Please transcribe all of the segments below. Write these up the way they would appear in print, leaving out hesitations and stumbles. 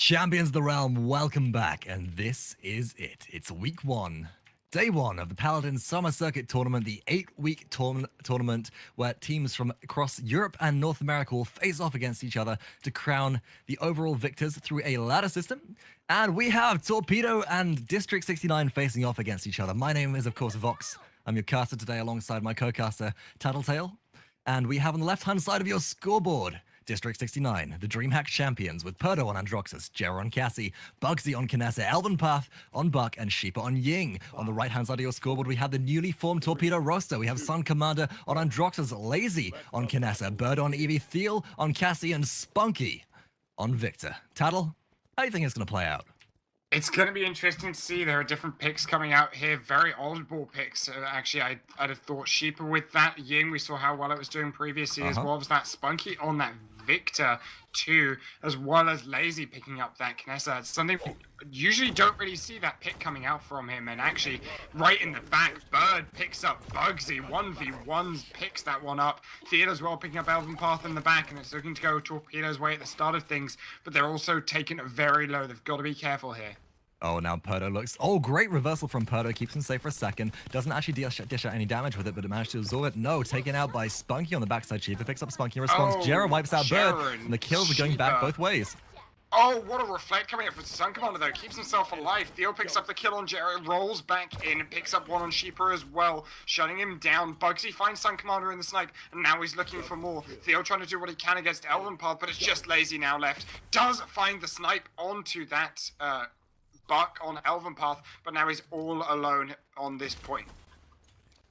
Champions of the Realm, welcome back, and this is it. It's week one, day one of the Paladins Summer Circuit Tournament, the 8-week tournament where teams from across Europe and North America will face off against each other to crown the overall victors through a ladder system. And we have Torpedo and District 69 facing off against each other. My name is, of course, Vox. I'm your caster today alongside my co-caster, Tattletale. And we have on the left-hand side of your scoreboard, District 69, the DreamHack champions with PERDO on Androxus, gerrah on Cassie, bugzy on Kinessa, eLvenpath on Buck, and Shipa on Ying. On the right-hand side of your scoreboard, we have the newly formed Torpedo roster. We have SunCommander on Androxus, Laizy on Kinessa, PERDO on Eevee, Thiel on Cassie, and spunkki on Victor. Tattle, how do you think it's going to play out? It's going to be interesting to see. There are different picks coming out here, very oddball picks. Actually, I'd have thought Shipa with that. Ying, we saw how well it was doing previously, as well as that spunkki on that Victor too, as well as Laizy picking up that Kinessa. It's something we usually don't really see that pick coming out from him. And actually, right in the back, Bird picks up bugzy, 1v1s, picks that one up. Thiel as well picking up eLvenpath in the back, and it's looking to go Torpedo's way at the start of things, but they're also taking it very low. They've got to be careful here. Oh, now PERDO looks... Oh, great reversal from PERDO. Keeps him safe for a second. Doesn't actually dish out any damage with it, but it managed to absorb it. No, taken out by spunkki on the backside. Shipa picks up spunkki in response. Oh, gerrah wipes out Bird. And the kills are going back Shipa. both ways. Oh, what a reflect coming up from SunCommander, though. Keeps himself alive. Thiel picks up the kill on gerrah, rolls back in, and picks up one on Shipa as well, shutting him down. Bugzy finds SunCommander in the snipe, and now he's looking for more. Thiel trying to do what he can against eLvenpath, but it's just Laizy now left. Does find the snipe onto that Buck on eLvenpath, but now he's all alone on this point.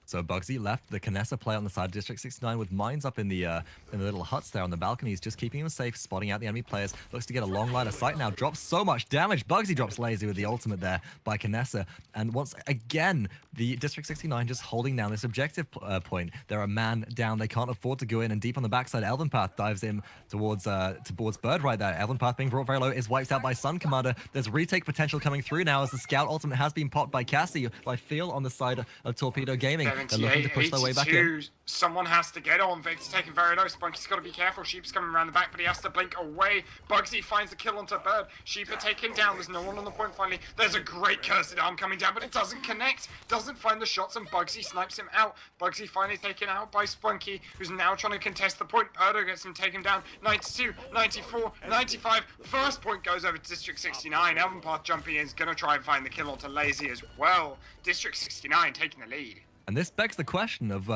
So bugzy left the Kinessa play on the side of District 69 with mines up in the little huts there on the balconies, just keeping him safe, spotting out the enemy players. Looks to get a long line of sight now. Drops so much damage. Bugzy drops Laizy with the ultimate there by Kinessa. And once again, the District 69 just holding down this objective point. They're a man down. They can't afford to go in, and deep on the backside, eLvenpath dives in towards Bird right there. eLvenpath being brought very low is wiped out by SunCommander. There's retake potential coming through now as the scout ultimate has been popped by Cassie, by Thiel on the side of Torpedo Gaming. They're looking to push their way back in. Someone has to get on. Victor's taking very low. Spunkki's got to be careful. Sheep's coming around the back, but he has to blink away. Bugzy finds the kill onto Bird. Shipa taken down. There's no one on the point finally. There's a great cursed arm coming down, but it doesn't connect. Doesn't find the shots, and Bugzy snipes him out. Bugzy finally taken out by spunkki, who's now trying to contest the point. PERDO gets him taken down. 92, 94, 95. First point goes over to District 69. eLvenpath jumping in is going to try and find the kill onto Laizy as well. District 69 taking the lead. And this begs the question of,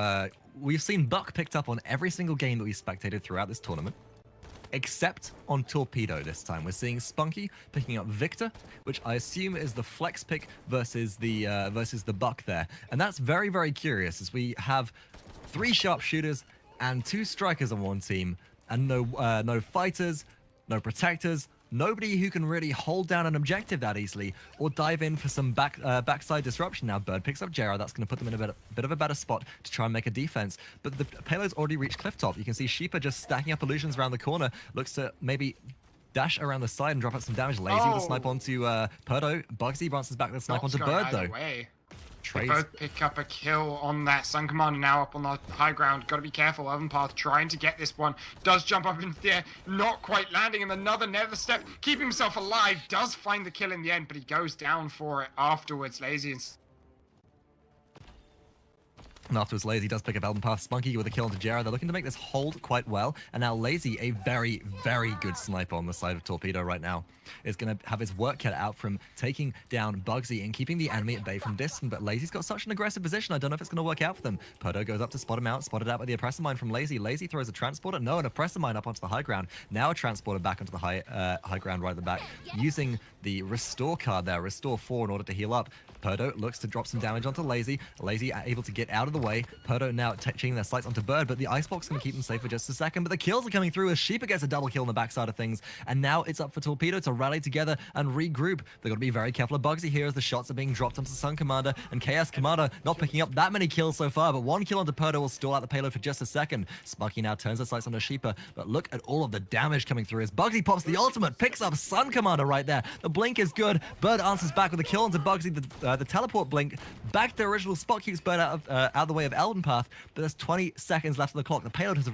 we've seen Buck picked up on every single game that we spectated throughout this tournament, except on Torpedo this time. We're seeing spunkki picking up Victor, which I assume is the flex pick versus the Buck there. And that's very, very curious, as we have 3 sharpshooters and 2 strikers on one team, and no fighters, no protectors, nobody who can really hold down an objective that easily or dive in for some backside disruption. Now Bird picks up gerrah. That's going to put them in a bit of a better spot to try and make a defense. But the payload's already reached clifftop. You can see Shipa just stacking up illusions around the corner. Looks to maybe dash around the side and drop out some damage. Laizy with a snipe onto PERDO. Bugzy bounces back with a snipe onto Bird though. They both pick up a kill on that. SunCommander now up on the high ground. Got to be careful. eLvenpath trying to get this one. Does jump up into the air. Not quite landing. And another nether step. Keep himself alive. Does find the kill in the end, but he goes down for it afterwards. Laizy and afterwards, Laizy does pick up eLvenpath. Spunkki with a kill onto gerrah. They're looking to make this hold quite well. And now Laizy, a very, very good sniper on the side of Torpedo right now, is going to have his work cut out from taking down bugzy and keeping the enemy at bay from distance. But Laizy's got such an aggressive position, I don't know if it's going to work out for them. PERDO goes up to spot him out, spotted out by the oppressor mine from Laizy. Laizy throws a transporter. No, an oppressor mine up onto the high ground. Now a transporter back onto the high ground right at the back, using the restore card there, restore 4 in order to heal up. PERDO looks to drop some damage onto Laizy. Laizy able to get out of the way. PERDO now changing their sights onto Bird, but the icebox going to keep them safe for just a second. But the kills are coming through as Shipa gets a double kill on the backside of things. And now it's up for Torpedo to rally together and regroup. They've got to be very careful of bugzy here as the shots are being dropped onto SunCommander. And Chaos Commander not picking up that many kills so far, but 1 kill onto PERDO will stall out the payload for just a second. spunkki now turns their sights onto Shipa, but look at all of the damage coming through as bugzy pops the ultimate, picks up SunCommander right there. The blink is good. Bird answers back with a kill onto bugzy. The teleport blink back to the original spot keeps Bird out of the way of eLvenpath, but there's 20 seconds left on the clock. The payload has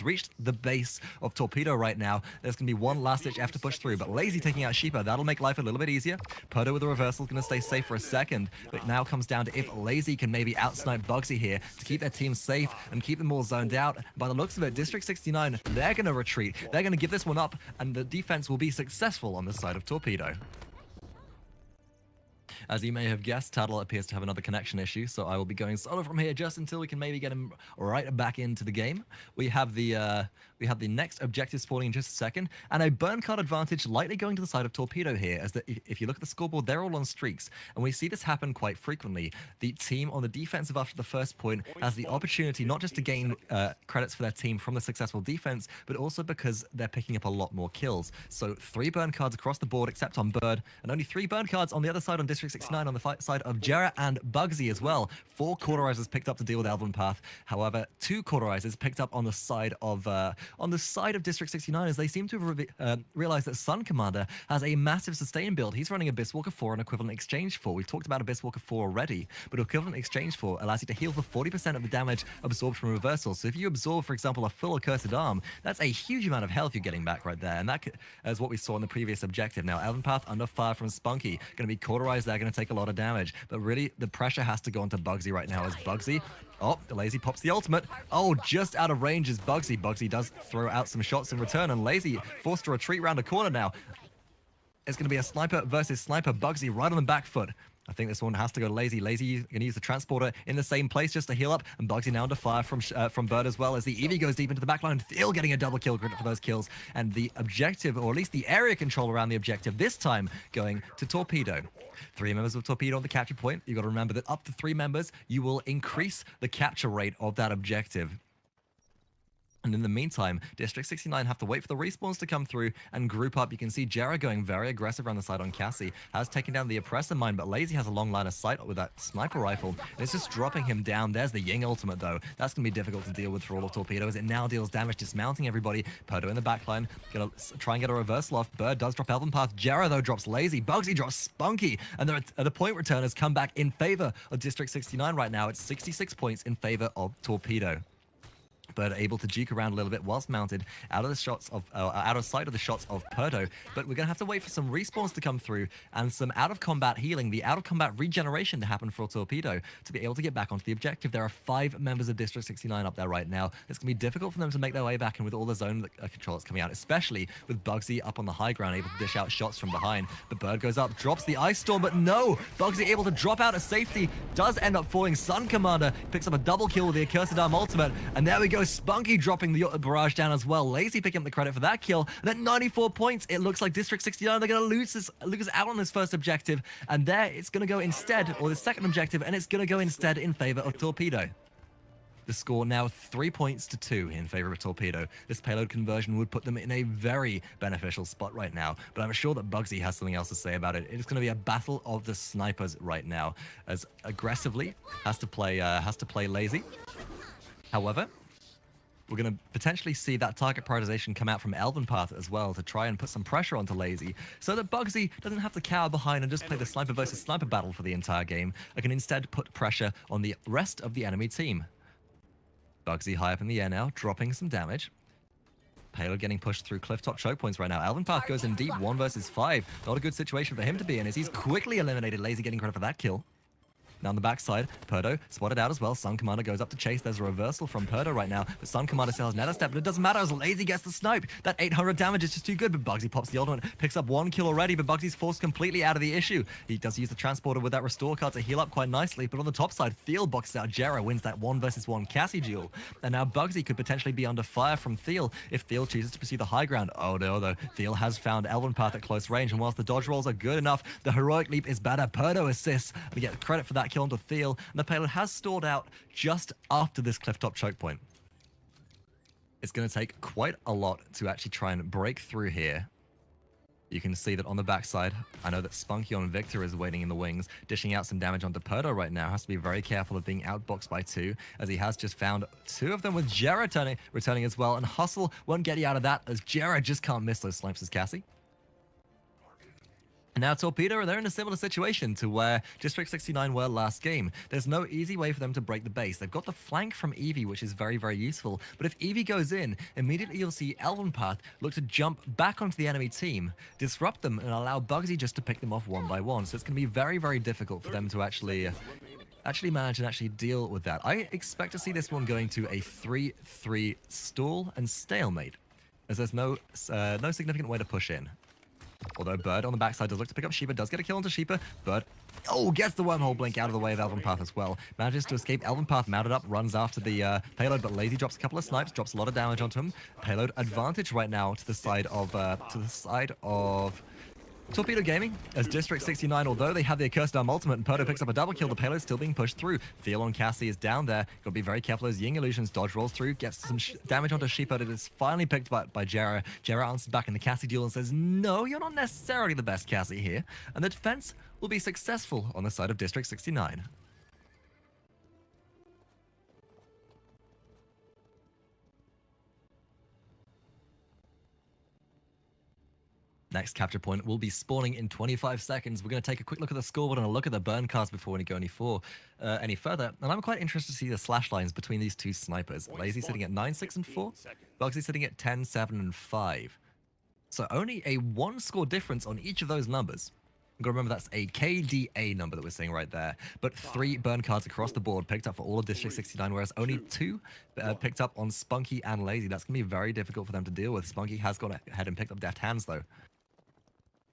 reached the base of Torpedo right now. There's going to be one last-ditch effort to push through, but Laizy taking out Shipa, that'll make life a little bit easier. PERDO with a reversal is going to stay safe for a second, but it now comes down to if Laizy can maybe outsnipe bugzy here to keep their team safe and keep them all zoned out. By the looks of it, District 69, they're going to retreat. They're going to give this one up, and the defense will be successful on the side of Torpedo. As you may have guessed, Tattle appears to have another connection issue, so I will be going solo from here just until we can maybe get him right back into the game. We have the next objective spawning in just a second, and a burn card advantage lightly going to the side of Torpedo here, as if you look at the scoreboard, they're all on streaks, and we see this happen quite frequently. The team on the defensive after the first point has the opportunity not just to gain credits for their team from the successful defense, but also because they're picking up a lot more kills. So 3 burn cards across the board except on Bird, and only 3 burn cards on the other side on District 69 on the side of gerrah and bugzy as well. 4 cauterizers picked up to deal with eLvenpath. However, 2 cauterizers picked up on the side of District 69 as they seem to have realized that SunCommander has a massive sustain build. He's running Abyss Walker 4 and Equivalent Exchange 4. We've talked about Abyss Walker 4 already, but Equivalent Exchange 4 allows you to heal for 40% of the damage absorbed from reversal. So if you absorb, for example, a full Accursed Arm, that's a huge amount of health you're getting back right there, and that is what we saw in the previous objective. Now, eLvenpath under fire from spunkki, going to be cauterized there, going to take a lot of damage, but really the pressure has to go onto bugzy right now as bugzy. Oh, Laizy pops the ultimate. Oh, just out of range is bugzy. Bugzy does throw out some shots in return, and Laizy forced to retreat around a corner now. It's going to be a sniper versus sniper. Bugzy right on the back foot. I think this one has to go to Laizy. Laizy going to use the transporter in the same place just to heal up, and Bugzy now under fire from Bird as well as the Eevee goes deep into the backline. Thiel getting a double kill for those kills, and the objective, or at least the area control around the objective, this time going to Torpedo. 3 members of Torpedo on the capture point. You've got to remember that up to 3 members, you will increase the capture rate of that objective. And in the meantime, District 69 have to wait for the respawns to come through and group up. You can see gerrah going very aggressive around the side on Cassie. Has taken down the Oppressor Mine, but Laizy has a long line of sight with that sniper rifle. It's just dropping him down. There's the Ying ultimate, though. That's going to be difficult to deal with for all of Torpedo, as it now deals damage, dismounting everybody. PERDO in the backline. Gonna try and get a reversal off. Bird does drop eLvenpath. Gerrah, though, drops Laizy. Bugzy drops spunkki. And the point return has come back in favor of District 69 right now. It's 66 points in favor of Torpedo. But able to juke around a little bit whilst mounted out of sight of the shots of PERDO. But we're going to have to wait for some respawns to come through and some out-of-combat healing, the out-of-combat regeneration to happen for Torpedo to be able to get back onto the objective. There are 5 members of District 69 up there right now. It's going to be difficult for them to make their way back in with all the zone controls coming out, especially with Bugzy up on the high ground, able to dish out shots from behind. But Bird goes up, drops the Ice Storm, but no! Bugzy able to drop out of safety, does end up falling. SunCommander picks up a double kill with the Accursed Arm ultimate, and there we go. spunkki dropping the barrage down as well. Laizy picking up the credit for that kill. And at 94 points, it looks like District 69, they're going to lose out on this first objective. And there, it's going to go instead, or the second objective, and it's going to go instead in favor of Torpedo. The score now 3 points to 2 in favor of Torpedo. This payload conversion would put them in a very beneficial spot right now, but I'm sure that Bugzy has something else to say about it. It's going to be a battle of the snipers right now, as aggressively has to play Laizy. However, we're going to potentially see that target prioritization come out from eLvenpath as well to try and put some pressure onto Laizy, so that Bugzy doesn't have to cower behind and just play the sniper versus sniper battle for the entire game. I can instead put pressure on the rest of the enemy team. Bugzy high up in the air now, dropping some damage. Payload getting pushed through clifftop choke points right now. eLvenpath goes in deep, 1 versus 5. Not a good situation for him to be in, as he's quickly eliminated. Laizy getting credit for that kill. Now on the backside, PERDO spotted out as well. SunCommander goes up to chase. There's a reversal from PERDO right now, but SunCommander still has another step, but it doesn't matter as Laizy gets the snipe. That 800 damage is just too good, but Bugzy pops the ultimate, picks up 1 kill already, but Bugzy's forced completely out of the issue. He does use the transporter with that restore card to heal up quite nicely, but on the top side, Thiel boxes out gerrah, wins that 1 versus 1 Cassie duel. And now Bugzy could potentially be under fire from Thiel if Thiel chooses to pursue the high ground. Oh no, though. Thiel has found eLvenpath at close range, and whilst the dodge rolls are good enough, the heroic leap is better. PERDO assists. We get credit for that kill onto Thiel. And the payload has stalled out just after this clifftop choke point. It's going to take quite a lot to actually try and break through here. You can see that on the backside, I know that spunkki on Victor is waiting in the wings, dishing out some damage onto PERDO right now. Has to be very careful of being outboxed by 2, as he has just found 2 of them with gerrah returning as well. And Hustle won't get you out of that, as gerrah just can't miss those snipes as Cassie. Now, Torpedo, they're in a similar situation to where District 69 were last game. There's no easy way for them to break the base. They've got the flank from Eevee, which is very, very useful. But if Eevee goes in, immediately you'll see eLvenpath look to jump back onto the enemy team, disrupt them, and allow Bugzy just to pick them off one by one. So it's going to be very, very difficult for them to actually manage and actually deal with that. I expect to see this one going to a 3-3 stall and stalemate, as there's no significant way to push in. Although Bird on the backside does look to pick up Shipa, does get a kill onto Shipa. Bird, gets the wormhole blink out of the way of eLvenpath as well. Manages to escape. eLvenpath mounted up, runs after the payload, but Laizy drops a couple of snipes, drops a lot of damage onto him. Payload advantage right now to the side of Torpedo Gaming, as District 69, although they have the Accursed Arm ultimate and PERDO picks up a double kill, the payload's still being pushed through. Thiel on Cassie is down there. Gotta be very careful as Ying Illusions dodge rolls through, gets some damage onto Shipa. It is finally picked by gerrah. Gerrah answers back in the Cassie duel and says, no, you're not necessarily the best Cassie here. And the defense will be successful on the side of District 69. Next capture point will be spawning in 25 seconds. We're going to take a quick look at the scoreboard and a look at the burn cards before we go any further. And I'm quite interested to see the slash lines between these two snipers. Laizy sitting at 9, 6, and 4. Bugzy sitting at 10, 7, and 5. So only a 1 score difference on each of those numbers. You've got to remember that's a KDA number that we're seeing right there. But 3 burn cards across the board picked up for all of District 69, whereas only 2 picked up on Spunkki and Laizy. That's going to be very difficult for them to deal with. Spunkki has gone ahead and picked up Deft Hands, though.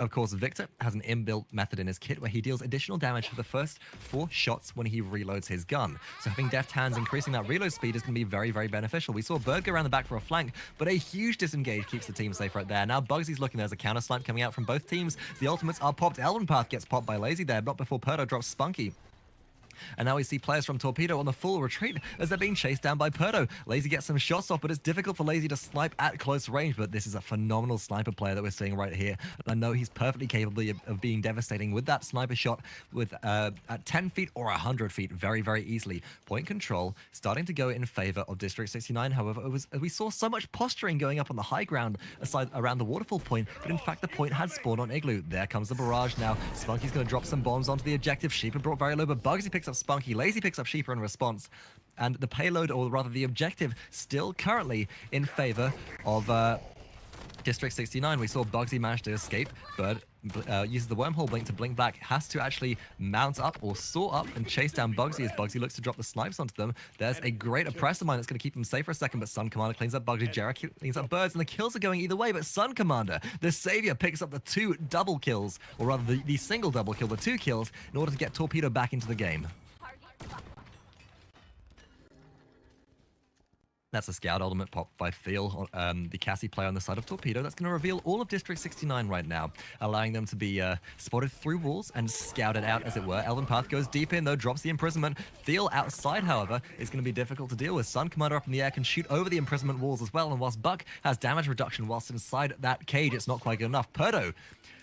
Of course, Victor has an inbuilt method in his kit where he deals additional damage for the first 4 shots when he reloads his gun. So having Deft Hands increasing that reload speed is going to be very, very beneficial. We saw Bird go around the back for a flank, but a huge disengage keeps the team safe right there. Now Bugzy's looking, there's a counter snipe coming out from both teams. The ultimates are popped. eLvenpath gets popped by Laizy there, not before PERDO drops Spunkki. And now we see players from Torpedo on the full retreat as they're being chased down by PERDO. Laizy gets some shots off, but it's difficult for Laizy to snipe at close range. But this is a phenomenal sniper player that we're seeing right here. And I know he's perfectly capable of being devastating with that sniper shot with at 10 feet or 100 feet very, very easily. Point control starting to go in favor of District 69. However, we saw so much posturing going up on the high ground around the waterfall point, but in fact the point had spawned on Igloo. There comes the barrage now. Spunkky's going to drop some bombs onto the objective. Shipa brought very low, but Bugzy picks up Spunkki. Laizy picks up Shipa in response. And the payload, or rather the objective, still currently in favor of District 69. We saw Bugzy manage to escape. Bird uses the wormhole blink to blink back, has to actually mount up or soar up and chase down Bugzy as Bugzy looks to drop the snipes onto them. There's a great oppressor mine that's going to keep them safe for a second, but SunCommander cleans up Bugzy, gerrah cleans up Birds, and the kills are going either way, but SunCommander, the savior, picks up the 2 double kills, or rather the single double kill, the 2 kills, in order to get Torpedo back into the game. That's a scout ultimate pop by Thiel, the Cassie player on the side of Torpedo. That's going to reveal all of District 69 right now, allowing them to be spotted through walls and scouted out, as it were. eLvenpath goes deep in, though, drops the imprisonment. Thiel outside, however, is going to be difficult to deal with. SunCommander up in the air can shoot over the imprisonment walls as well, and whilst Buck has damage reduction whilst inside that cage, it's not quite good enough. PERDO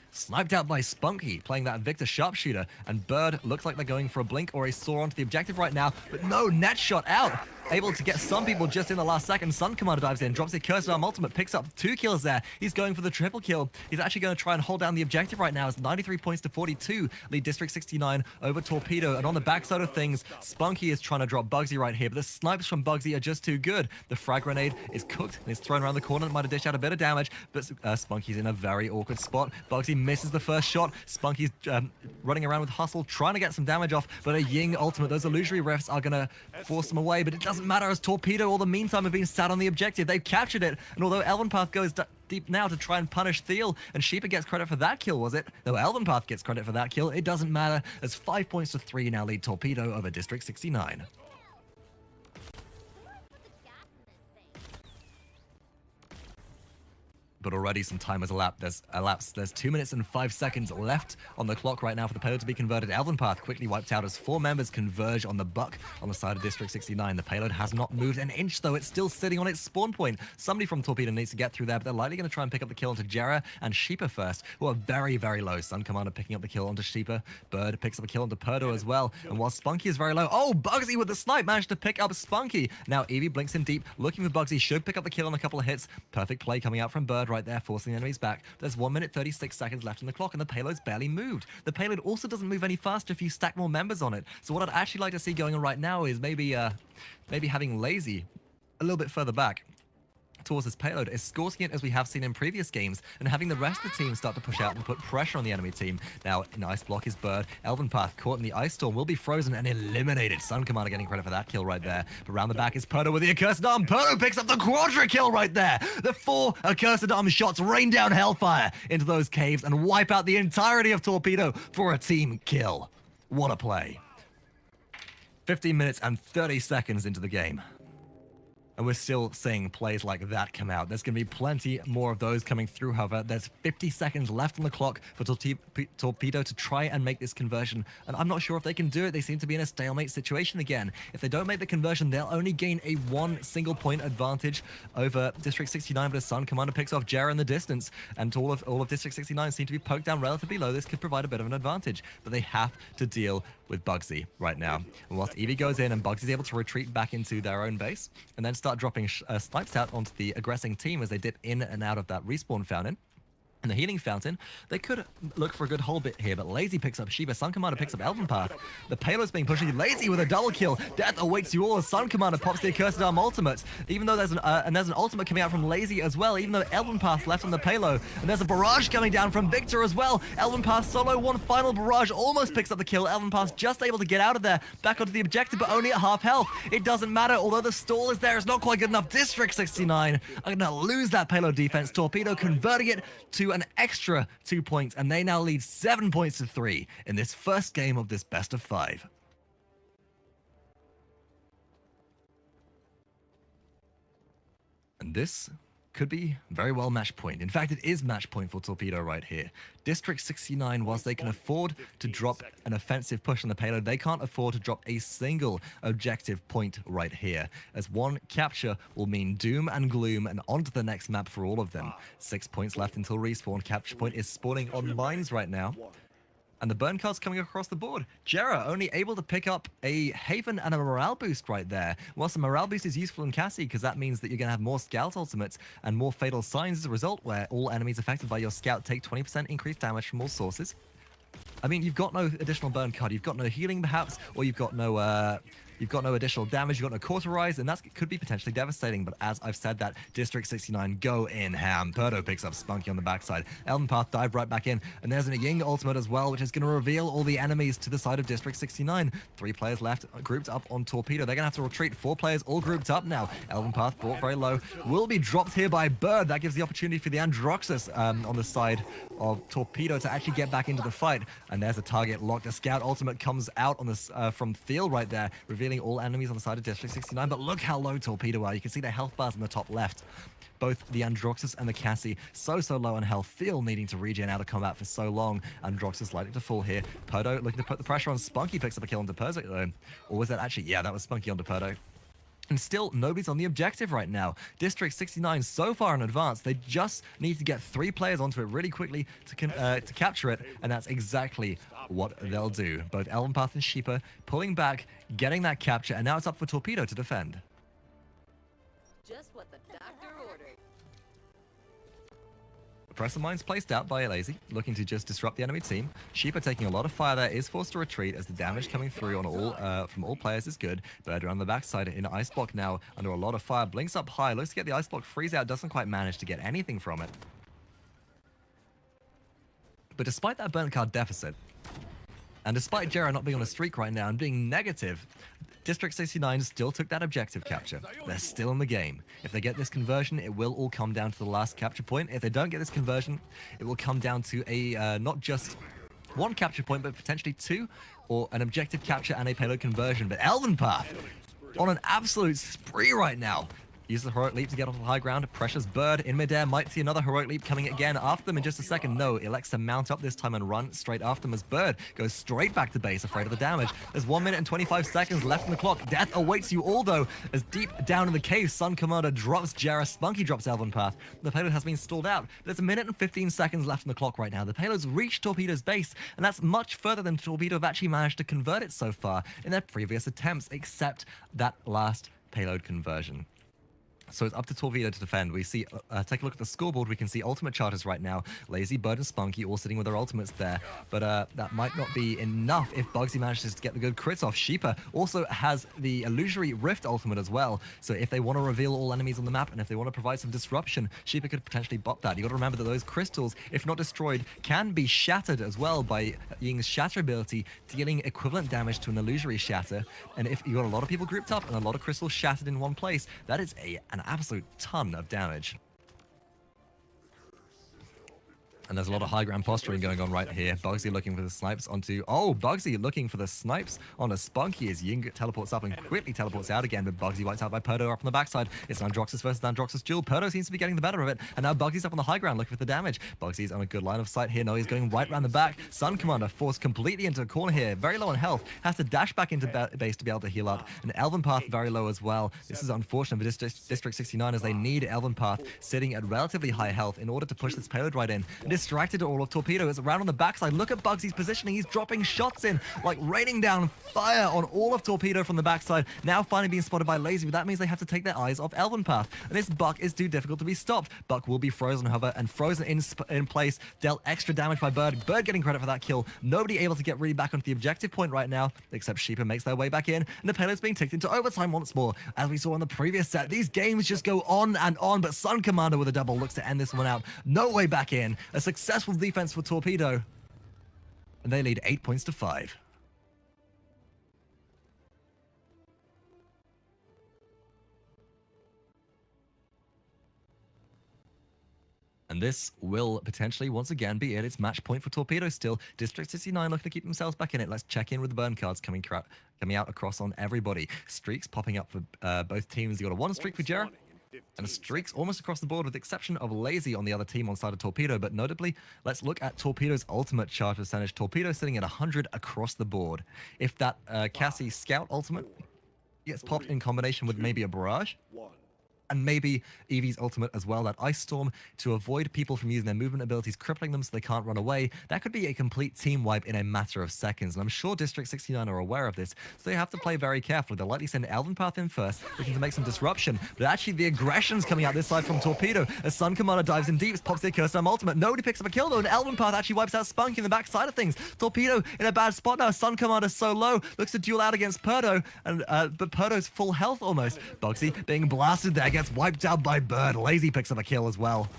sniped out by Spunkki, playing that Victor sharpshooter, and Bird looks like they're going for a blink or a soar onto the objective right now, but no, net shot out. Able to get some people just in the last second. SunCommander dives in, drops the Accursed Arm ultimate, picks up 2 kills there. He's going for the triple kill. He's actually going to try and hold down the objective right now as 93 points to 42 lead District 69 over Torpedo. And on the backside of things, Spunkki is trying to drop Bugzy right here, but the snipes from Bugzy are just too good. The frag grenade is cooked and is thrown around the corner. It might have dished out a bit of damage, but Spunkky's in a very awkward spot. Bugzy misses the first shot. Spunkky's running around with hustle, trying to get some damage off, but a Ying ultimate, those illusory refs are going to force them away, but it doesn't matter as Torpedo all the meantime have been sat on the objective. They've captured it, and although eLvenpath goes deep now to try and punish Thiel, and Shipa gets credit for that kill, was it? Though eLvenpath gets credit for that kill, it doesn't matter, as 5 points to 3 now lead Torpedo over District 69. But already some time has elapsed. There's 2 minutes and 5 seconds left on the clock right now for the payload to be converted. eLvenpath quickly wiped out as 4 members converge on the Buck on the side of District 69. The payload has not moved an inch, though. It's still sitting on its spawn point. Somebody from Torpedo needs to get through there, but they're likely going to try and pick up the kill onto gerrah and Shipa first, who are very, very low. SunCommander picking up the kill onto Shipa. Bird picks up a kill onto PERDO as well. And while Spunkki is very low, Bugzy with the snipe managed to pick up Spunkki. Now Eevee blinks in deep, looking for Bugzy, should pick up the kill on a couple of hits. Perfect play coming out from Bird right there, forcing the enemies back. There's 1 minute 36 seconds left on the clock, and the payload's barely moved. The payload also doesn't move any faster if you stack more members on it. So what I'd actually like to see going on right now is maybe having Laizy a little bit further back towards this payload, escorting it as we have seen in previous games, and having the rest of the team start to push out and put pressure on the enemy team. Now, an ice block is Bird. eLvenpath, caught in the ice storm, will be frozen and eliminated. SunCommander getting credit for that kill right there. But around the back is PERDO with the accursed arm. PERDO picks up the quadra kill right there. The 4 accursed arm shots rain down hellfire into those caves and wipe out the entirety of Torpedo for a team kill. What a play. 15 minutes and 30 seconds into the game, and we're still seeing plays like that come out. There's going to be plenty more of those coming through, however. There's 50 seconds left on the clock for Torpedo to try and make this conversion, and I'm not sure if they can do it. They seem to be in a stalemate situation again. If they don't make the conversion, they'll only gain a 1 single point advantage over District 69, but as SunCommander picks off gerrah in the distance, and all of District 69 seem to be poked down relatively low, this could provide a bit of an advantage, but they have to deal with bugzy right now. And whilst Eevee goes in and bugzy's able to retreat back into their own base, and then start dropping snipes out onto the aggressing team as they dip in and out of that respawn fountain and the healing fountain, they could look for a good hold bit here, but Laizy picks up Shipa, SunCommander picks up eLvenpath. The payload's being pushed. Laizy with a double kill. Death awaits you all as SunCommander pops the accursed arm ultimate. Even though there's an ultimate coming out from Laizy as well, even though eLvenpath left on the payload, and there's a barrage coming down from Victor as well. eLvenpath solo one final barrage, almost picks up the kill. eLvenpath just able to get out of there, back onto the objective, but only at half health. It doesn't matter, although the stall is there, it's not quite good enough. District 69 are gonna lose that payload defense. Torpedo converting it to an extra 2 points, and they now lead 7 points to 3 in this first game of this best of 5. And this could be very well match point. In fact, it is match point for Torpedo right here. District 69, whilst they can afford to drop an offensive push on the payload, they can't afford to drop a single objective point right here, as one capture will mean doom and gloom and on to the next map for all of them. 6 points left until respawn. Capture point is spawning on mines right now. And the burn cards coming across the board. gerrah only able to pick up a Haven and a morale boost right there. Whilst the morale boost is useful in Cassie, because that means that you're going to have more scout ultimates and more fatal signs as a result, where all enemies affected by your scout take 20% increased damage from all sources. I mean, you've got no additional burn card, you've got no healing perhaps, or you've got no additional damage, you've got no cauterize, and that could be potentially devastating. But as I've said that, District 69 go in ham. PERDO picks up spunkki on the backside. eLvenpath dive right back in, and there's a Ying ultimate as well, which is going to reveal all the enemies to the side of District 69. 3 players left, grouped up on Torpedo. They're going to have to retreat. 4 players all grouped up now. eLvenpath brought very low, will be dropped here by Bird. That gives the opportunity for the Androxus on the side of Torpedo to actually get back into the fight. And there's a target locked. A scout ultimate comes out on this from Thiel right there, revealing all enemies on the side of District 69. But look how low Torpedo are. You can see their health bars in the top left. Both the Androxus and the Cassie so low on health. Thiel needing to regen out of combat for so long. Androxus likely to fall here. PERDO looking to put the pressure on. spunkki picks up a kill onto PERDO though. Or was that actually? Yeah, that was spunkki onto PERDO. And still, nobody's on the objective right now. District 69 so far in advance. They just need to get 3 players onto it really quickly to capture it, and that's exactly what they'll do. Both eLvenpath and Shipa pulling back, getting that capture, and now it's up for Torpedo to defend. Just what the doctor ordered. Pressure mines placed out by Laizy, looking to just disrupt the enemy team. Shipa taking a lot of fire there, is forced to retreat as the damage coming through on all from all players is good. Bird around the backside in ice block now under a lot of fire, blinks up high, looks to get the ice block freeze out, doesn't quite manage to get anything from it. But despite that burn card deficit, and despite gerrah not being on a streak right now and being negative, District 69 still took that objective capture. They're still in the game. If they get this conversion, it will all come down to the last capture point. If they don't get this conversion, it will come down to a not just 1 capture point, but potentially 2, or an objective capture and a payload conversion. But eLvenpath on an absolute spree right now. Uses the heroic leap to get off the high ground, pressures Bird in midair, might see another heroic leap coming again after them in just a second. No, elects to mount up this time and run straight after them as Bird goes straight back to base, afraid of the damage. There's 1 minute and 25 seconds left on the clock. Death awaits you all though, as deep down in the cave, SunCommander drops gerrah, spunkki drops eLvenpath. The payload has been stalled out. There's 1 minute and 15 seconds left on the clock right now. The payload's reached Torpedo's base, and that's much further than Torpedo have actually managed to convert it so far in their previous attempts, except that last payload conversion. So it's up to Torpedo to defend. We see, take a look at the scoreboard. We can see ultimate charters right now. Laizy, Bird, and spunkki all sitting with their ultimates there. But that might not be enough if bugzy manages to get the good crits off. Shipa also has the illusory rift ultimate as well. So if they want to reveal all enemies on the map and if they want to provide some disruption, Shipa could potentially bop that. You got to remember that those crystals, if not destroyed, can be shattered as well by Ying's shatter ability, dealing equivalent damage to an illusory shatter. And if you got a lot of people grouped up and a lot of crystals shattered in one place, that is an absolute ton of damage. And there's a lot of high ground posturing going on right here. Bugzy looking for the snipes onto... Oh, Bugzy looking for the snipes on a spunkki as Ying teleports up and quickly teleports out again, but Bugzy wiped out by PERDO up on the backside. It's Androxus versus Androxus duel. PERDO seems to be getting the better of it, and now Bugzy's up on the high ground looking for the damage. Bugzy's on a good line of sight here. No, he's going right around the back. SunCommander forced completely into a corner here. Very low on health. Has to dash back into base to be able to heal up. And eLvenpath very low as well. This is unfortunate for District 69 as they need eLvenpath sitting at relatively high health in order to push this payload right in. And distracted all of Torpedo is around on the backside. Look at Bugzy's positioning. He's dropping shots in, like raining down fire on all of Torpedo from the backside. Now finally being spotted by Laizy, but that means they have to take their eyes off eLvenpath. And this Buck is too difficult to be stopped. Buck will be frozen, however, and frozen in place. Dealt extra damage by Bird. Bird getting credit for that kill. Nobody able to get really back onto the objective point right now, except Shipa makes their way back in, and the payload's being ticked into overtime once more. As we saw on the previous set, these games just go on and on, but SunCommander with a double looks to end this one out. No way back in. A successful defense for Torpedo, and they lead 8 points to 5. And this will potentially once again be it. It's match point for Torpedo still. District 69 looking to keep themselves back in it. Let's check in with the burn cards coming out across on everybody. Streaks popping up for both teams. You got a 1 streak for gerrah, and streaks almost across the board with the exception of Laizy on the other team on side of Torpedo. But notably, let's look at Torpedo's ultimate charge percentage. Torpedo sitting at 100 across the board. If that Cassie Scout ultimate gets popped in combination with maybe a Barrage, and maybe Eevee's ultimate as well, that Ice Storm, to avoid people from using their movement abilities, crippling them so they can't run away. That could be a complete team wipe in a matter of seconds, and I'm sure District 69 are aware of this, so they have to play very carefully. They'll likely send eLvenpath in first, looking to make some disruption, but actually the aggression's coming out this side from Torpedo, as SunCommander dives in deep, pops their Curse Arm ultimate. Nobody picks up a kill though, and eLvenpath actually wipes out spunkki in the back side of things. Torpedo in a bad spot now. SunCommander so low, looks to duel out against PERDO, and but PERDO's full health almost. Bugzy being blasted there, gets wiped out by Bird. Laizy picks up a kill as well.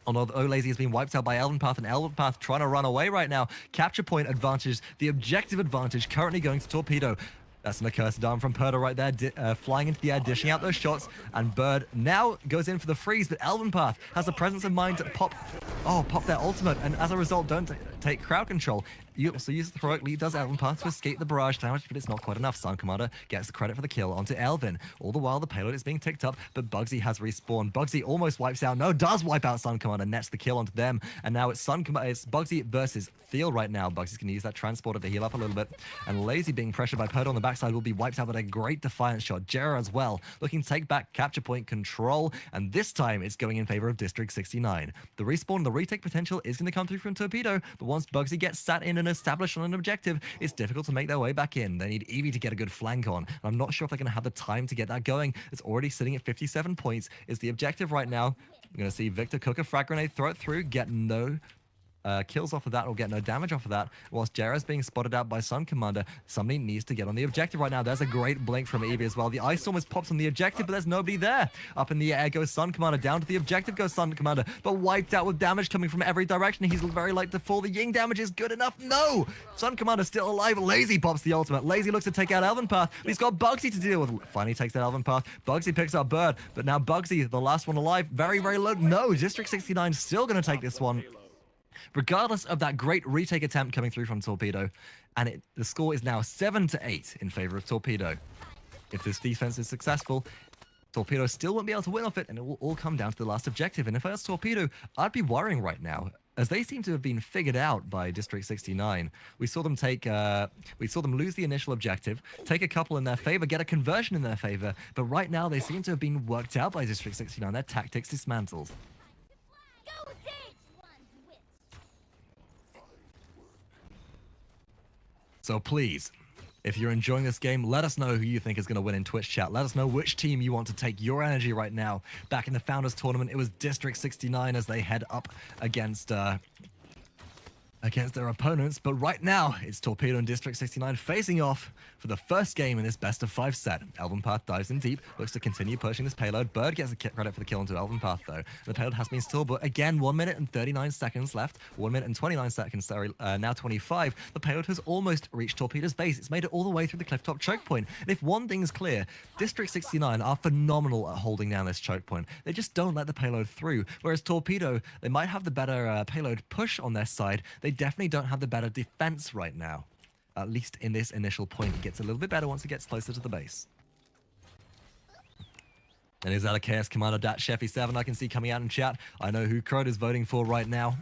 Although Laizy has been wiped out by eLvenpath, and eLvenpath trying to run away right now. Capture point advantage, the objective advantage currently going to Torpedo. That's an accursed arm from PERDO right there, flying into the air, dishing out those shots, and Bird now goes in for the freeze, but eLvenpath has the presence of mind to pop their ultimate, and as a result, don't take crowd control. You also use the heroic lead, does eLvenpath to escape the barrage damage, but it's not quite enough. SunCommander gets the credit for the kill onto eLven. All the while, the payload is being ticked up, but Bugzy has respawned. Bugzy almost wipes out, does wipe out SunCommander, nets the kill onto them, and now it's Bugzy versus Thiel right now. Bugzy's going to use that transporter to heal up a little bit, and Laizy being pressured by PERDO on the backside will be wiped out with a great defiance shot. gerrah as well, looking to take back capture point control, and this time it's going in favor of District 69. The respawn and the retake potential is going to come through from Torpedo, but once Bugzy gets sat in and established on an objective, it's difficult to make their way back in. They need Eevee to get a good flank on, and I'm not sure if they're going to have the time to get that going. It's already sitting at 57 points, is the objective right now. We're going to see Victor cook a frag grenade, throw it through, get no kills off of that, or get no damage off of that, whilst gerrah's being spotted out by SunCommander. Somebody needs to get on the objective right now. There's a great blink from Eevee as well. The Ice Storm has popped on the objective, but there's nobody there. Up in the air goes SunCommander, down to the objective goes SunCommander, but wiped out with damage coming from every direction. He's very late to fall. The Ying damage is good enough. No! SunCommander still alive. Laizy pops the ultimate. Laizy looks to take out eLvenpath, but he's got Bugzy to deal with. Finally takes that eLvenpath. Bugzy picks up Bird, but now Bugzy, the last one alive, very, very low. No, District 69 still going to take this one, regardless of that great retake attempt coming through from Torpedo. And the score is now 7-8 in favor of Torpedo. If this defense is successful, Torpedo still won't be able to win off it, and it will all come down to the last objective. And if I was Torpedo, I'd be worrying right now, as they seem to have been figured out by District 69. We saw them lose the initial objective, take a couple in their favor, get a conversion in their favor, but right now they seem to have been worked out by District 69. Their tactics dismantled. So please, If you're enjoying this game, let us know who you think is going to win in Twitch chat. Let us know which team you want to take your energy right now. Back in the Founders Tournament, it was District 69 as they head up against their opponents, but right now it's Torpedo and District 69 facing off for the first game in this best of 5 set. eLvenpath dives in deep, looks to continue pushing this payload. Bird gets the credit for the kill into eLvenpath though. The payload has been stalled, but again, 1 minute and 39 seconds left. 1 minute and 29 seconds, sorry, now 25. The payload has almost reached Torpedo's base. It's made it all the way through the clifftop choke point. And if one thing is clear, District 69 are phenomenal at holding down this choke point. They just don't let the payload through. Whereas Torpedo, they might have the better payload push on their side. They definitely don't have the better defense right now. At least in this initial point. It gets a little bit better once it gets closer to the base. And is that a Chaos Commander Chefy7 I can see coming out in chat? I know who Crowd is voting for right now.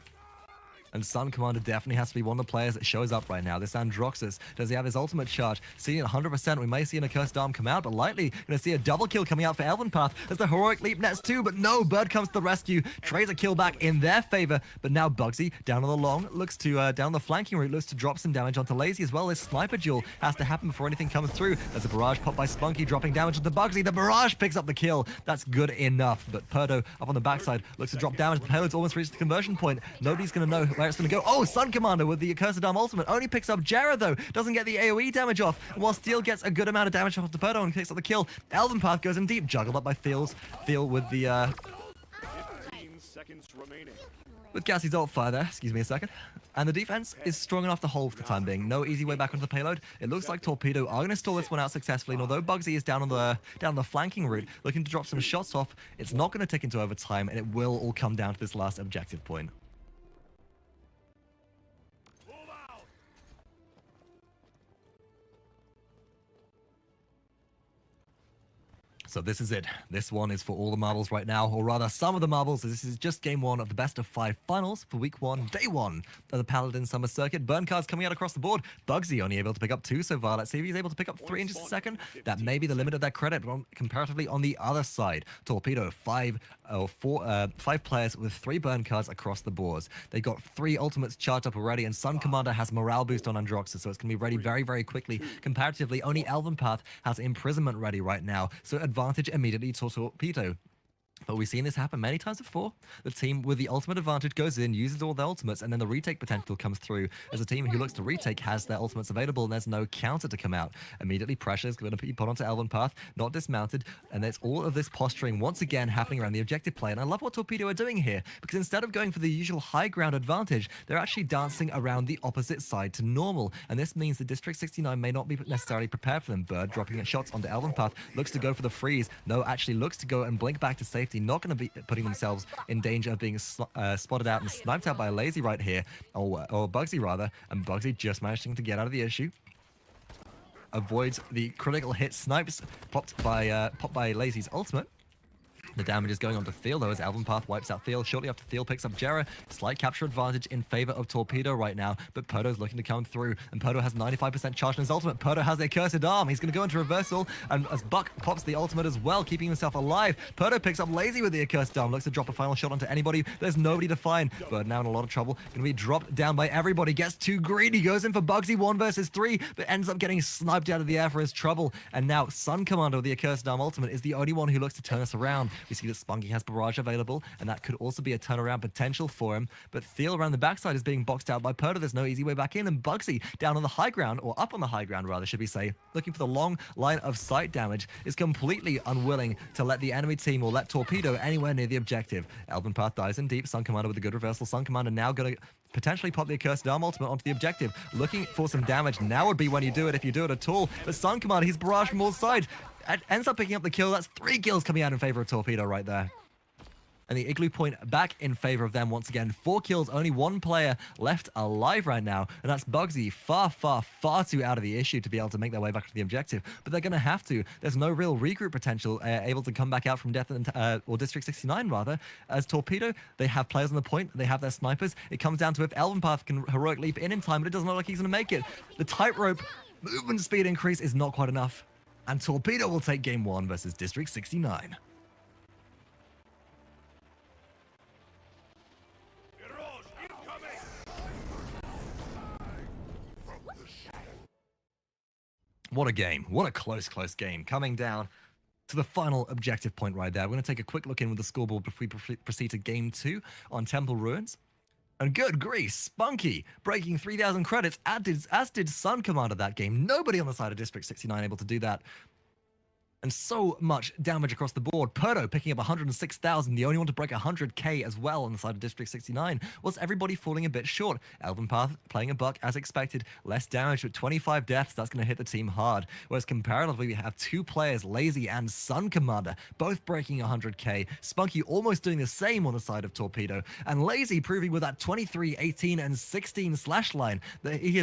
And SunCommander definitely has to be one of the players that shows up right now. This Androxus, does he have his ultimate charge? Seeing it 100%, we may see an Accursed Arm come out, but likely going to see a double kill coming out for eLvenpath as the Heroic Leap nets too, but no, Bird comes to the rescue, trades a kill back in their favor, but now bugzy, down on the long, looks to, down the flanking route, looks to drop some damage onto Laizy as well. This sniper duel has to happen before anything comes through. There's a barrage popped by spunkki, dropping damage onto bugzy. The barrage picks up the kill. That's good enough, but PERDO up on the backside looks to drop damage. The payload's almost reached the conversion point. Nobody's going to know where it's going to go. Oh, SunCommander with the Accursed Arm ultimate only picks up gerrah though, doesn't get the AoE damage off, while Thiel gets a good amount of damage off the PERDO and picks up the kill. eLvenpath goes in deep, juggled up by Thiel with the 15 seconds remaining. with Gassie's ult fire there, excuse me a second. And the defense is strong enough to hold for the time being. No easy way back onto the payload. It looks like Torpedo are going to stall this one out successfully, and although bugzy is down the flanking route, looking to drop some shots off, it's not going to tick into overtime, and it will all come down to this last objective point. So this is it. This one is for all the marbles right now, or rather some of the marbles. This is just game 1 of the best of 5 finals for week 1, day 1 of the Paladins Summer Circuit. Burn cards coming out across the board. Bugzy only able to pick up 2 so far. Let's see if he's able to pick up 3 in just a second. That may be the limit of their credit, but comparatively on the other side, Torpedo, 5 players with 3 burn cards across the boards. They got 3 ultimates charged up already, and SunCommander has morale boost on Androxus, so it's going to be ready very, very quickly. Comparatively, only eLvenpath has imprisonment ready right now, so advantage immediately to Torpedo. But we've seen this happen many times before. The team with the ultimate advantage goes in, uses all their ultimates, and then the retake potential comes through as a team who looks to retake has their ultimates available and there's no counter to come out. Immediately pressure is going to be put onto eLvenpath, not dismounted, and there's all of this posturing once again happening around the objective play. And I love what Torpedo are doing here, because instead of going for the usual high ground advantage, they're actually dancing around the opposite side to normal. And this means the District 69 may not be necessarily prepared for them. Bird dropping shots onto eLvenpath, looks to go for the freeze. No, actually looks to go and blink back to safety. Not going to be putting themselves in danger of being spotted out and sniped out by Laizy right here, or bugzy rather, and bugzy just managing to get out of the issue. Avoids the critical hit snipes popped by Laizy's ultimate. The damage is going on to Thiel, though, as eLvenpath wipes out Thiel. Shortly after Thiel picks up gerrah. Slight capture advantage in favor of Torpedo right now, but PERDO's looking to come through, and PERDO has 95% charge on his ultimate. PERDO has the Accursed Arm. He's going to go into reversal, and as Buck pops the ultimate as well, keeping himself alive. PERDO picks up Laizy with the Accursed Arm, looks to drop a final shot onto anybody. There's nobody to find. Bird now in a lot of trouble. Going to be dropped down by everybody. Gets too greedy, goes in for bugzy 1 versus 3, but ends up getting sniped out of the air for his trouble. And now SunCommander with the Accursed Arm ultimate is the only one who looks to turn us around. We see that spunkki has barrage available, and that could also be a turnaround potential for him. But Thiel around the backside is being boxed out by PERDO. There's no easy way back in, and bugzy down on the high ground, or up on the high ground rather, should we say, looking for the long line of sight damage, is completely unwilling to let the enemy team or let Torpedo anywhere near the objective. eLvenpath dies in deep. SunCommander with a good reversal. SunCommander now going to potentially pop the Accursed Arm ultimate onto the objective, looking for some damage. Now would be when you do it, if you do it at all. But SunCommander, he's barraged from all sides, ends up picking up the kill. That's 3 kills coming out in favor of Torpedo right there. And the Igloo point back in favor of them once again. 4 kills, only 1 player left alive right now, and that's bugzy. Far, far, far too out of the issue to be able to make their way back to the objective, but they're going to have to. There's no real regroup potential able to come back out from death, or District 69 rather. As Torpedo, they have players on the point, they have their snipers. It comes down to if eLvenpath can heroic leap in time, but it doesn't look like he's going to make it. The tightrope movement speed increase is not quite enough, and Torpedo will take game 1 versus District 69. What a game. What a close game. Coming down to the final objective point right there. We're going to take a quick look in with the scoreboard before we proceed to game 2 on Temple Ruins. And good grief, spunkki breaking 3,000 credits, as did SunCommander that game. Nobody on the side of District 69 able to do that. And so much damage across the board. PERDO picking up 106,000, the only one to break 100k as well on the side of District 69. Was everybody falling a bit short? eLvenpath playing a buck as expected. Less damage with 25 deaths. That's going to hit the team hard. Whereas comparatively, we have 2 players, Laizy and SunCommander, both breaking 100k. spunkki almost doing the same on the side of Torpedo. And Laizy proving with that 23, 18, and 16 slash line that he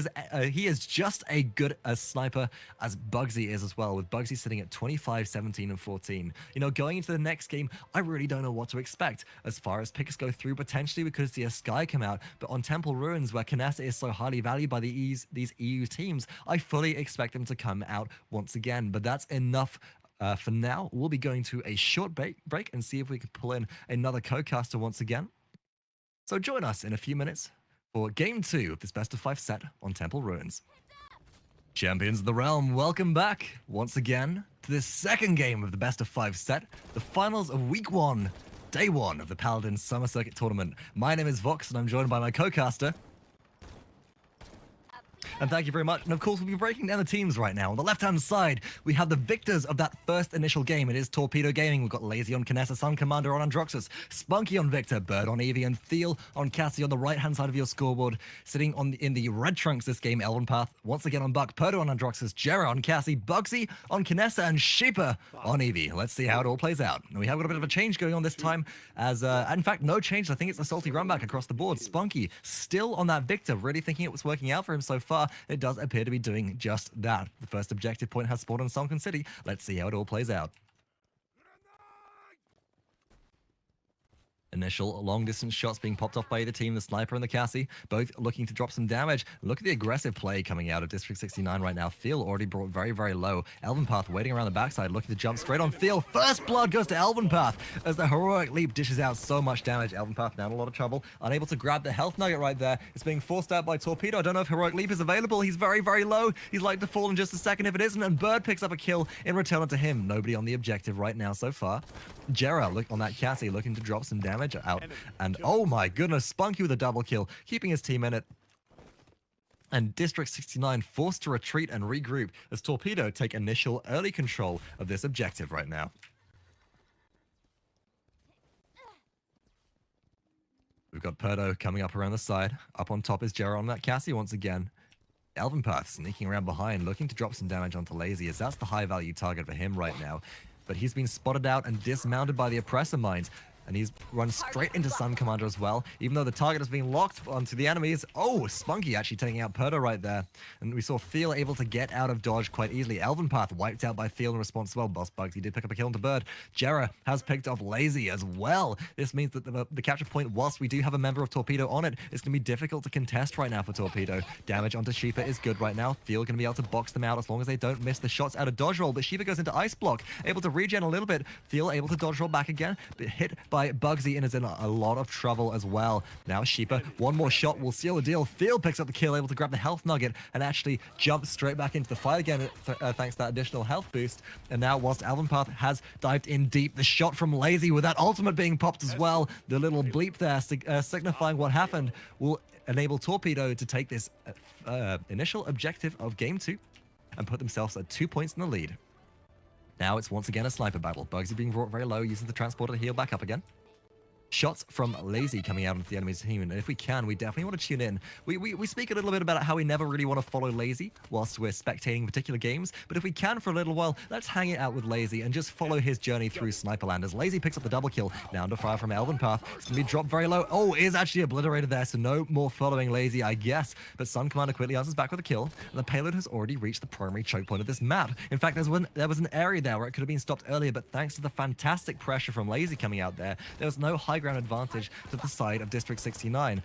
is just as good a sniper as bugzy is as well, with bugzy sitting at 25, 17, and 14. You know, going into the next game, I really don't know what to expect. As far as picks go through, potentially we could see a Sky come out, but on Temple Ruins, where Knessa is so highly valued by these EU teams, I fully expect them to come out once again. But that's enough for now. We'll be going to a short break and see if we can pull in another co-caster once again. So join us in a few minutes for Game 2 of this best of 5 set on Temple Ruins. Champions of the Realm, welcome back once again to this second game of the best of 5 set, the finals of Week 1, Day 1 of the Paladins Summer Circuit Tournament. My name is Vox and I'm joined by my co-caster. And thank you very much. And of course, we'll be breaking down the teams right now. On the left-hand side, we have the victors of that first initial game. It is Torpedo Gaming. We've got Laizy on Knessa, SunCommander on Androxus, spunkki on Victor, Bird on Evie, and Thiel on Cassie on the right-hand side of your scoreboard. Sitting in the red trunks this game, eLvenpath, once again on Buck, PERDO on Androxus, gerrah on Cassie, bugzy on Knessa, and Shipa on Evie. Let's see how it all plays out. And we have got a bit of a change going on this time, as, in fact, no change. I think it's a salty runback across the board. spunkki still on that Victor, really thinking it was working out for him so far. It does appear to be doing just that. The first objective point has spawned in Sunken City. Let's see how it all plays out. Initial long-distance shots being popped off by either team, the sniper and the Cassie, both looking to drop some damage. Look at the aggressive play coming out of District 69 right now. Thiel already brought very, very low. eLvenpath waiting around the backside, looking to jump straight on Thiel. First blood goes to eLvenpath as the heroic leap dishes out so much damage. eLvenpath now in a lot of trouble, unable to grab the health nugget right there. It's being forced out by Torpedo. I don't know if heroic leap is available. He's very, very low. He's like to fall in just a second if it isn't, and Bird picks up a kill in return onto him. Nobody on the objective right now so far. gerrah look on that Cassie, looking to drop some damage out. And oh my goodness, spunkki with a double kill, keeping his team in it. And District 69 forced to retreat and regroup as Torpedo take initial early control of this objective right now. We've got PERDO coming up around the side. Up on top is gerrah on that Cassie once again. eLvenpath sneaking around behind, looking to drop some damage onto Laizy, as that's the high value target for him right now. But he's been spotted out and dismounted by the oppressor mines. And he's run straight into SunCommander as well, even though the target has been locked onto the enemies. Oh, spunkki actually taking out PERDO right there. And we saw Thiel able to get out of dodge quite easily. eLvenpath wiped out by Thiel in response as well. Boss bugzy did pick up a kill into Bird. gerrah has picked off Laizy as well. This means that the capture point, whilst we do have a member of Torpedo on it, it's going to be difficult to contest right now for Torpedo. Damage onto Shipa is good right now. Thiel going to be able to box them out as long as they don't miss the shots out of dodge roll. But Shipa goes into ice block, able to regen a little bit. Thiel able to dodge roll back again, but hit by bugzy and is in a lot of trouble as well. Now Shipa, one more shot will seal the deal. Thiel picks up the kill, able to grab the health nugget and actually jump straight back into the fight again thanks to that additional health boost. And now whilst eLvenpath has dived in deep, the shot from Laizy with that ultimate being popped as well, the little bleep there signifying what happened will enable Torpedo to take this initial objective of Game 2 and put themselves at 2 points in the lead. Now it's once again a sniper battle. bugzy being brought very low, using the transporter to heal back up again. Shots from Laizy coming out into the enemy's team, and if we can, we definitely want to tune in. We speak a little bit about how we never really want to follow Laizy whilst we're spectating particular games, but if we can for a little while, let's hang it out with Laizy and just follow his journey through Sniperland as Laizy picks up the double kill. Now under fire from eLvenpath. It's going to be dropped very low. Oh, is actually obliterated there, so no more following Laizy, I guess. But SunCommander quickly answers back with a kill, and the payload has already reached the primary choke point of this map. In fact, there was an area there where it could have been stopped earlier, but thanks to the fantastic pressure from Laizy coming out there was no high ground advantage to the side of District 69.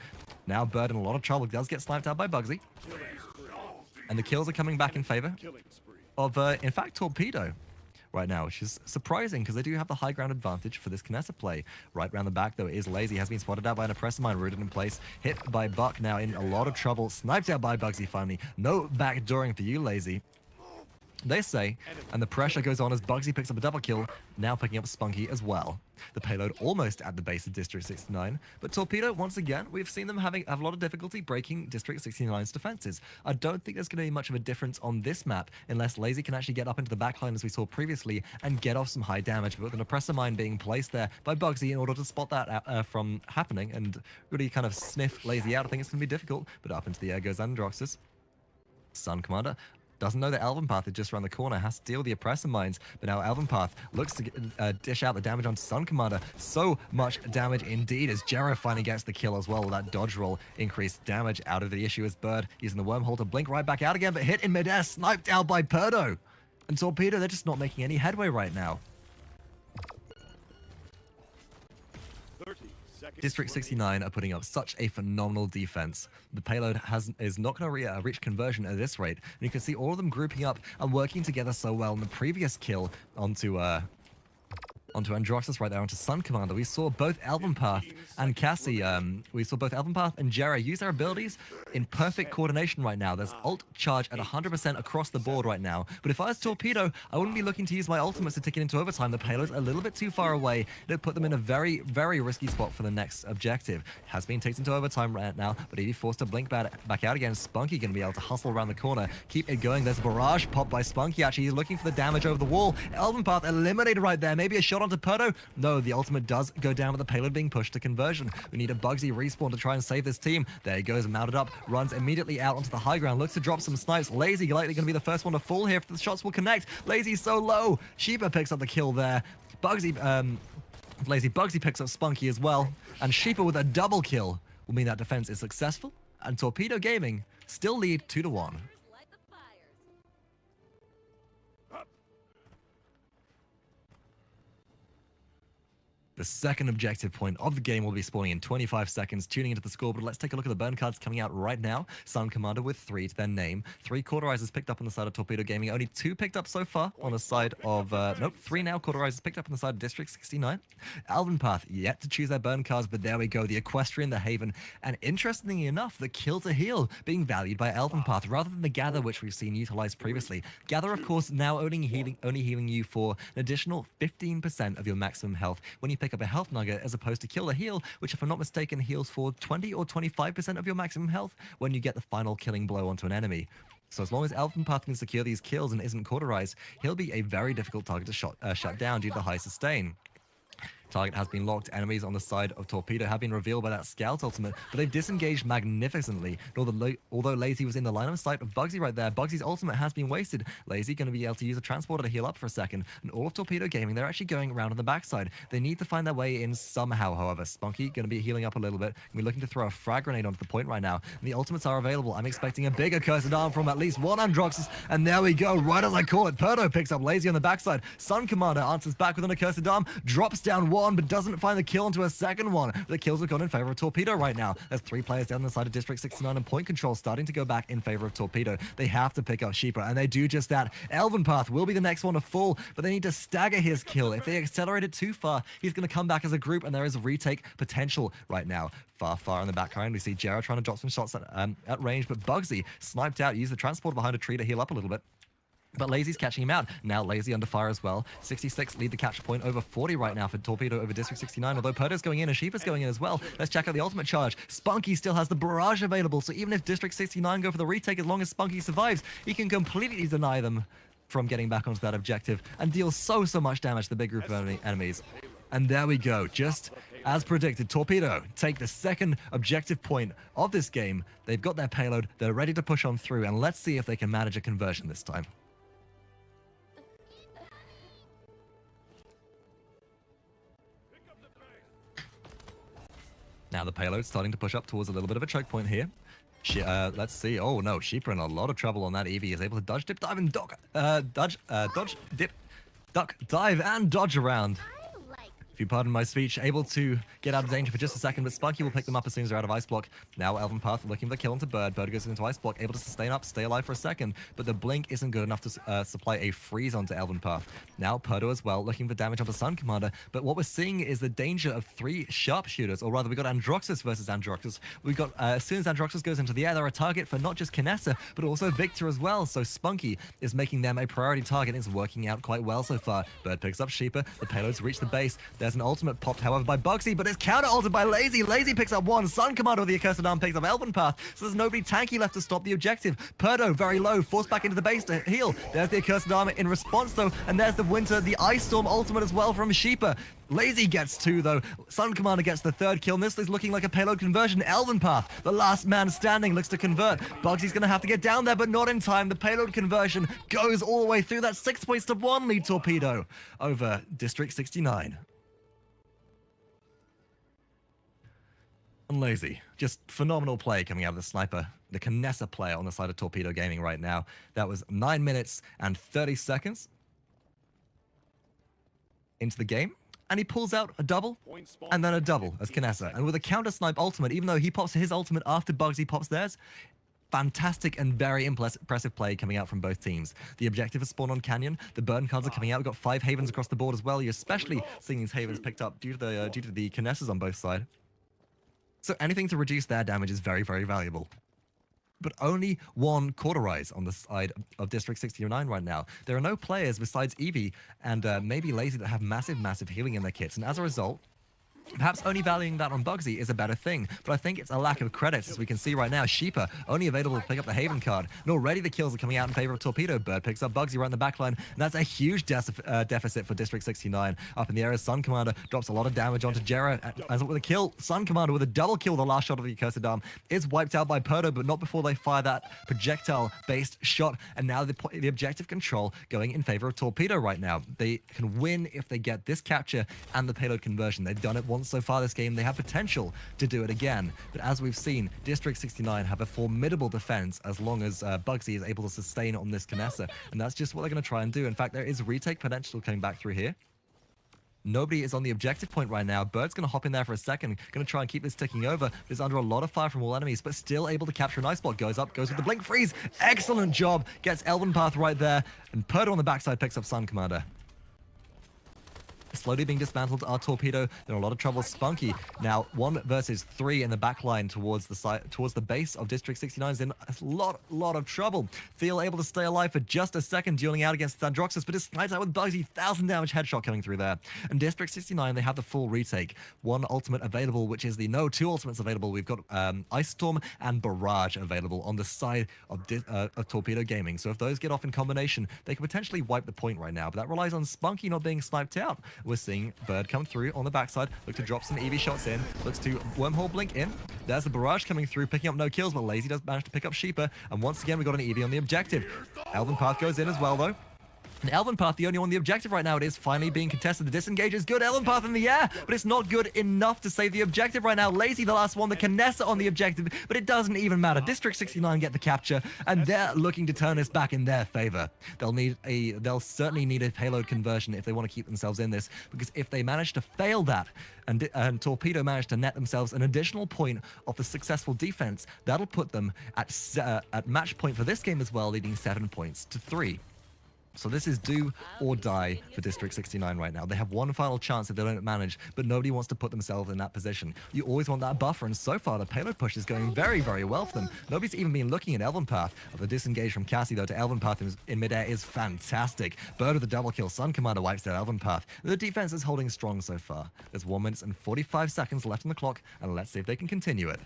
Now Bird in a lot of trouble, does get sniped out by bugzy. And the kills are coming back in favor of, in fact, Torpedo right now, which is surprising because they do have the high ground advantage for this Knessa play. Right around the back, though, is Laizy, has been spotted out by an oppressor mine, rooted in place, hit by Buck, now in a lot of trouble, sniped out by bugzy finally. No backdooring for you, Laizy. they say, and the pressure goes on as bugzy picks up a double kill, now picking up spunkki as well. The payload almost at the base of District 69, but Torpedo, once again, we've seen them have a lot of difficulty breaking District 69's defenses. I don't think there's going to be much of a difference on this map unless Laizy can actually get up into the backline as we saw previously and get off some high damage, but with an oppressor mine being placed there by bugzy in order to spot that from happening and really kind of sniff Laizy out, I think it's going to be difficult, but up into the air goes Androxus. SunCommander doesn't know that eLvenpath is just around the corner, has to deal with the oppressor mines, but now eLvenpath looks to dish out the damage on SunCommander. So much damage indeed as gerrah finally gets the kill as well with that dodge roll. Increased damage out of the issue as Bird using the wormhole to blink right back out again, but hit in midair, sniped out by PERDO. And Torpedo, they're just not making any headway right now. 30 seconds District 69 are putting up such a phenomenal defense. The payload is not going to reach conversion at this rate. And you can see all of them grouping up and working together so well in the previous kill onto Androxus right there, onto SunCommander. We saw both eLvenpath and Cassie, we saw both eLvenpath and gerrah use their abilities in perfect coordination right now. There's ult charge at 100% across the board right now. But if I was Torpedo, I wouldn't be looking to use my ultimates to take it into overtime. The payload's a little bit too far away. It'd put them in a very, very risky spot for the next objective. Has been taken to overtime right now, but he'd be forced to blink back out again. spunkki going to be able to hustle around the corner, keep it going. There's a barrage pop by spunkki. Actually, he's looking for the damage over the wall. eLvenpath eliminated right there. Maybe a shot onto PERDO. No, the ultimate does go down with the payload being pushed to conversion. We need a bugzy respawn to try and save this team. There he goes, mounted up, runs immediately out onto the high ground, looks to drop some snipes. Laizy likely going to be the first one to fall here if the shots will connect. Laizy's so low. Shipa picks up the kill there. Bugzy picks up spunkki as well. And Shipa with a double kill will mean that defense is successful. And Torpedo Gaming still lead 2-1. Light the fires. The second objective point of the game will be spawning in 25 seconds. Tuning into the scoreboard, let's take a look at the burn cards coming out right now. SunCommander with 3 to their name. 3 cauterizers picked up on the side of Torpedo Gaming. Only 2 picked up so far on the side of... nope, 3 now cauterizers picked up on the side of District 69. eLvenpath yet to choose their burn cards, but there we go. The Equestrian, the Haven. And interestingly enough, the kill to heal being valued by eLvenpath rather than the Gather, which we've seen utilized previously. Gather, of course, now only healing you for an additional 15% of your maximum health when you pick up a health nugget, as opposed to kill the heal, which if I'm not mistaken heals for 20 or 25% of your maximum health when you get the final killing blow onto an enemy. So as long as eLvenpath can secure these kills and isn't cauterized, he'll be a very difficult target to shut down due to the high sustain. Target has been locked. Enemies on the side of Torpedo have been revealed by that Scout ultimate, but they've disengaged magnificently. Although Laizy was in the line of sight of bugzy right there, bugzy's ultimate has been wasted. Laizy going to be able to use a transporter to heal up for a second, and all of Torpedo Gaming, they're actually going around on the backside. They need to find their way in somehow, however. spunkki going to be healing up a little bit. We're looking to throw a frag grenade onto the point right now, and the ultimates are available. I'm expecting a bigger cursed arm from at least one Androxus, and there we go, right as I call it. PERDO picks up Laizy on the backside. SunCommander answers back with an accursed arm, drops down one, but doesn't find the kill into a second one. The kills have gone in favor of Torpedo right now. There's 3 players down the side of District 69 and point control starting to go back in favor of Torpedo. They have to pick up Shipa, and they do just that. eLvenpath will be the next one to fall, but they need to stagger his kill. If they accelerate it too far, he's going to come back as a group, and there is a retake potential right now. Far in the background, we see gerrah trying to drop some shots at range, but bugzy sniped out, used the transporter behind a tree to heal up a little bit. But Laizy's catching him out. Now Laizy under fire as well. 66 lead the catch point, over 40 right now for Torpedo over District 69, although PERDO's going in and Shipa's going in as well. Let's check out the ultimate charge. spunkki still has the barrage available, so even if District 69 go for the retake, as long as spunkki survives, he can completely deny them from getting back onto that objective and deal so much damage to the big group of enemies. And there we go, just as predicted, Torpedo take the second objective point of this game. They've got their payload, they're ready to push on through, and let's see if they can manage a conversion this time. Now the payload's starting to push up towards a little bit of a choke point here. Let's see. Oh no, Shipa in a lot of trouble on that Eevee. Is able to dodge, dip, dive, and dodge, dodge, dip, duck, dive, and dodge around. I like if you pardon my speech, able to get out of danger for just a second, but spunkki will pick them up as soon as they're out of Ice Block. Now eLvenpath looking for the kill into Bird. Bird goes into Ice Block, able to sustain up, stay alive for a second, but the blink isn't good enough to supply a freeze onto eLvenpath. Now PERDO as well, looking for damage onto SunCommander, but what we're seeing is the danger of 3 sharpshooters, or rather we got Androxus versus Androxus. We got, as soon as Androxus goes into the air, they're a target for not just Kinessa, but also Victor as well, so spunkki is making them a priority target. It's working out quite well so far. Bird picks up Shipa, the payloads reach the base. There's an ultimate popped, however, by bugzy, but it's counter-ulted by Laizy. Laizy picks up one. SunCommander with the accursed arm picks up eLvenpath, so there's nobody tanky left to stop the objective. PERDO, very low, forced back into the base to heal. There's the accursed arm in response, though, and there's the Winter, the Ice Storm ultimate as well from Shipa. Laizy gets 2, though. SunCommander gets the 3rd kill, and this is looking like a payload conversion. eLvenpath, the last man standing, looks to convert. Bugzy's going to have to get down there, but not in time. The payload conversion goes all the way through. That 6 points to 1 lead Torpedo over District 69. And Laizy, just phenomenal play coming out of the sniper, the Kinessa player on the side of Torpedo Gaming right now. That was 9 minutes and 30 seconds into the game, and he pulls out a double and then a double as Kinessa. And with a counter snipe ultimate, even though he pops his ultimate after bugzy pops theirs, fantastic and very impressive play coming out from both teams. The objective is spawned on Canyon. The burn cards are coming out. We've got 5 Havens across the board as well. You're especially seeing these Havens picked up due to the Kinessas on both sides. So anything to reduce their damage is very, very valuable. But only 1 cauterize on the side of District 69 right now. There are no players besides Eevee and maybe Laizy that have massive, massive healing in their kits. And as a result, perhaps only valuing that on bugzy is a better thing, but I think it's a lack of credits, as we can see right now. Shipa only available to pick up the Haven card, and already the kills are coming out in favor of Torpedo. Bird picks up bugzy right in the backline, and that's a huge deficit for District 69. Up in the air, SunCommander drops a lot of damage onto gerrah, as with a kill. SunCommander with a double kill, the last shot of the accursed arm is wiped out by PERDO, but not before they fire that projectile-based shot, and now the objective control going in favor of Torpedo right now. They can win if they get this capture and the payload conversion. They've done it once so far this game. They have potential to do it again, but as we've seen, District 69 have a formidable defense as long as bugzy is able to sustain on this Kinessa, and that's just what they're going to try and do. In fact, there is retake potential coming back through here. Nobody is on the objective point right now. Bird's going to hop in there for a second, going to try and keep this ticking over, but is under a lot of fire from all enemies, but still able to capture an ice block. Goes up, goes with the blink freeze. Excellent job. Gets eLvenpath right there, and PERDO on the backside picks up SunCommander. Slowly being dismantled are Torpedo. They're in a lot of trouble. spunkki now 1 versus 3 in the backline towards the base of District 69 is in a lot of trouble. Thiel able to stay alive for just a second, dueling out against Androxus, but is sniped out with bugzy. 1,000 damage headshot coming through there. And District 69, they have the full retake. 1 ultimate available, which is 2 ultimates available. We've got Ice Storm and Barrage available on the side of Torpedo Gaming. So if those get off in combination, they could potentially wipe the point right now. But that relies on spunkki not being sniped out. We're seeing Bird come through on the backside, look to drop some Eevee shots in, looks to wormhole blink in. There's the Barrage coming through, picking up no kills, but Laizy does manage to pick up Shipa, and once again we got an Eevee on the objective. eLvenpath goes in as well though. And eLvenpath, the only one on the objective right now, it is finally being contested. The disengage is good. eLvenpath in the air, but it's not good enough to save the objective right now. Laizy, the last one, the Kinessa on the objective, but it doesn't even matter. District 69 get the capture, and they're looking to turn this back in their favor. They'll certainly need a payload conversion if they want to keep themselves in this, because if they manage to fail that, and Torpedo managed to net themselves an additional point off the successful defense, that'll put them at match point for this game as well, leading 7 points to 3. So this is do or die for District 69 right now. They have one final chance if they don't manage, but nobody wants to put themselves in that position. You always want that buffer, and so far the payload push is going very, very well for them. Nobody's even been looking at eLvenpath. The disengage from Cassie, though, to eLvenpath in midair is fantastic. Bird with a double kill. SunCommander wipes out eLvenpath. The defense is holding strong so far. There's 1 minute and 45 seconds left on the clock, and let's see if they can continue it.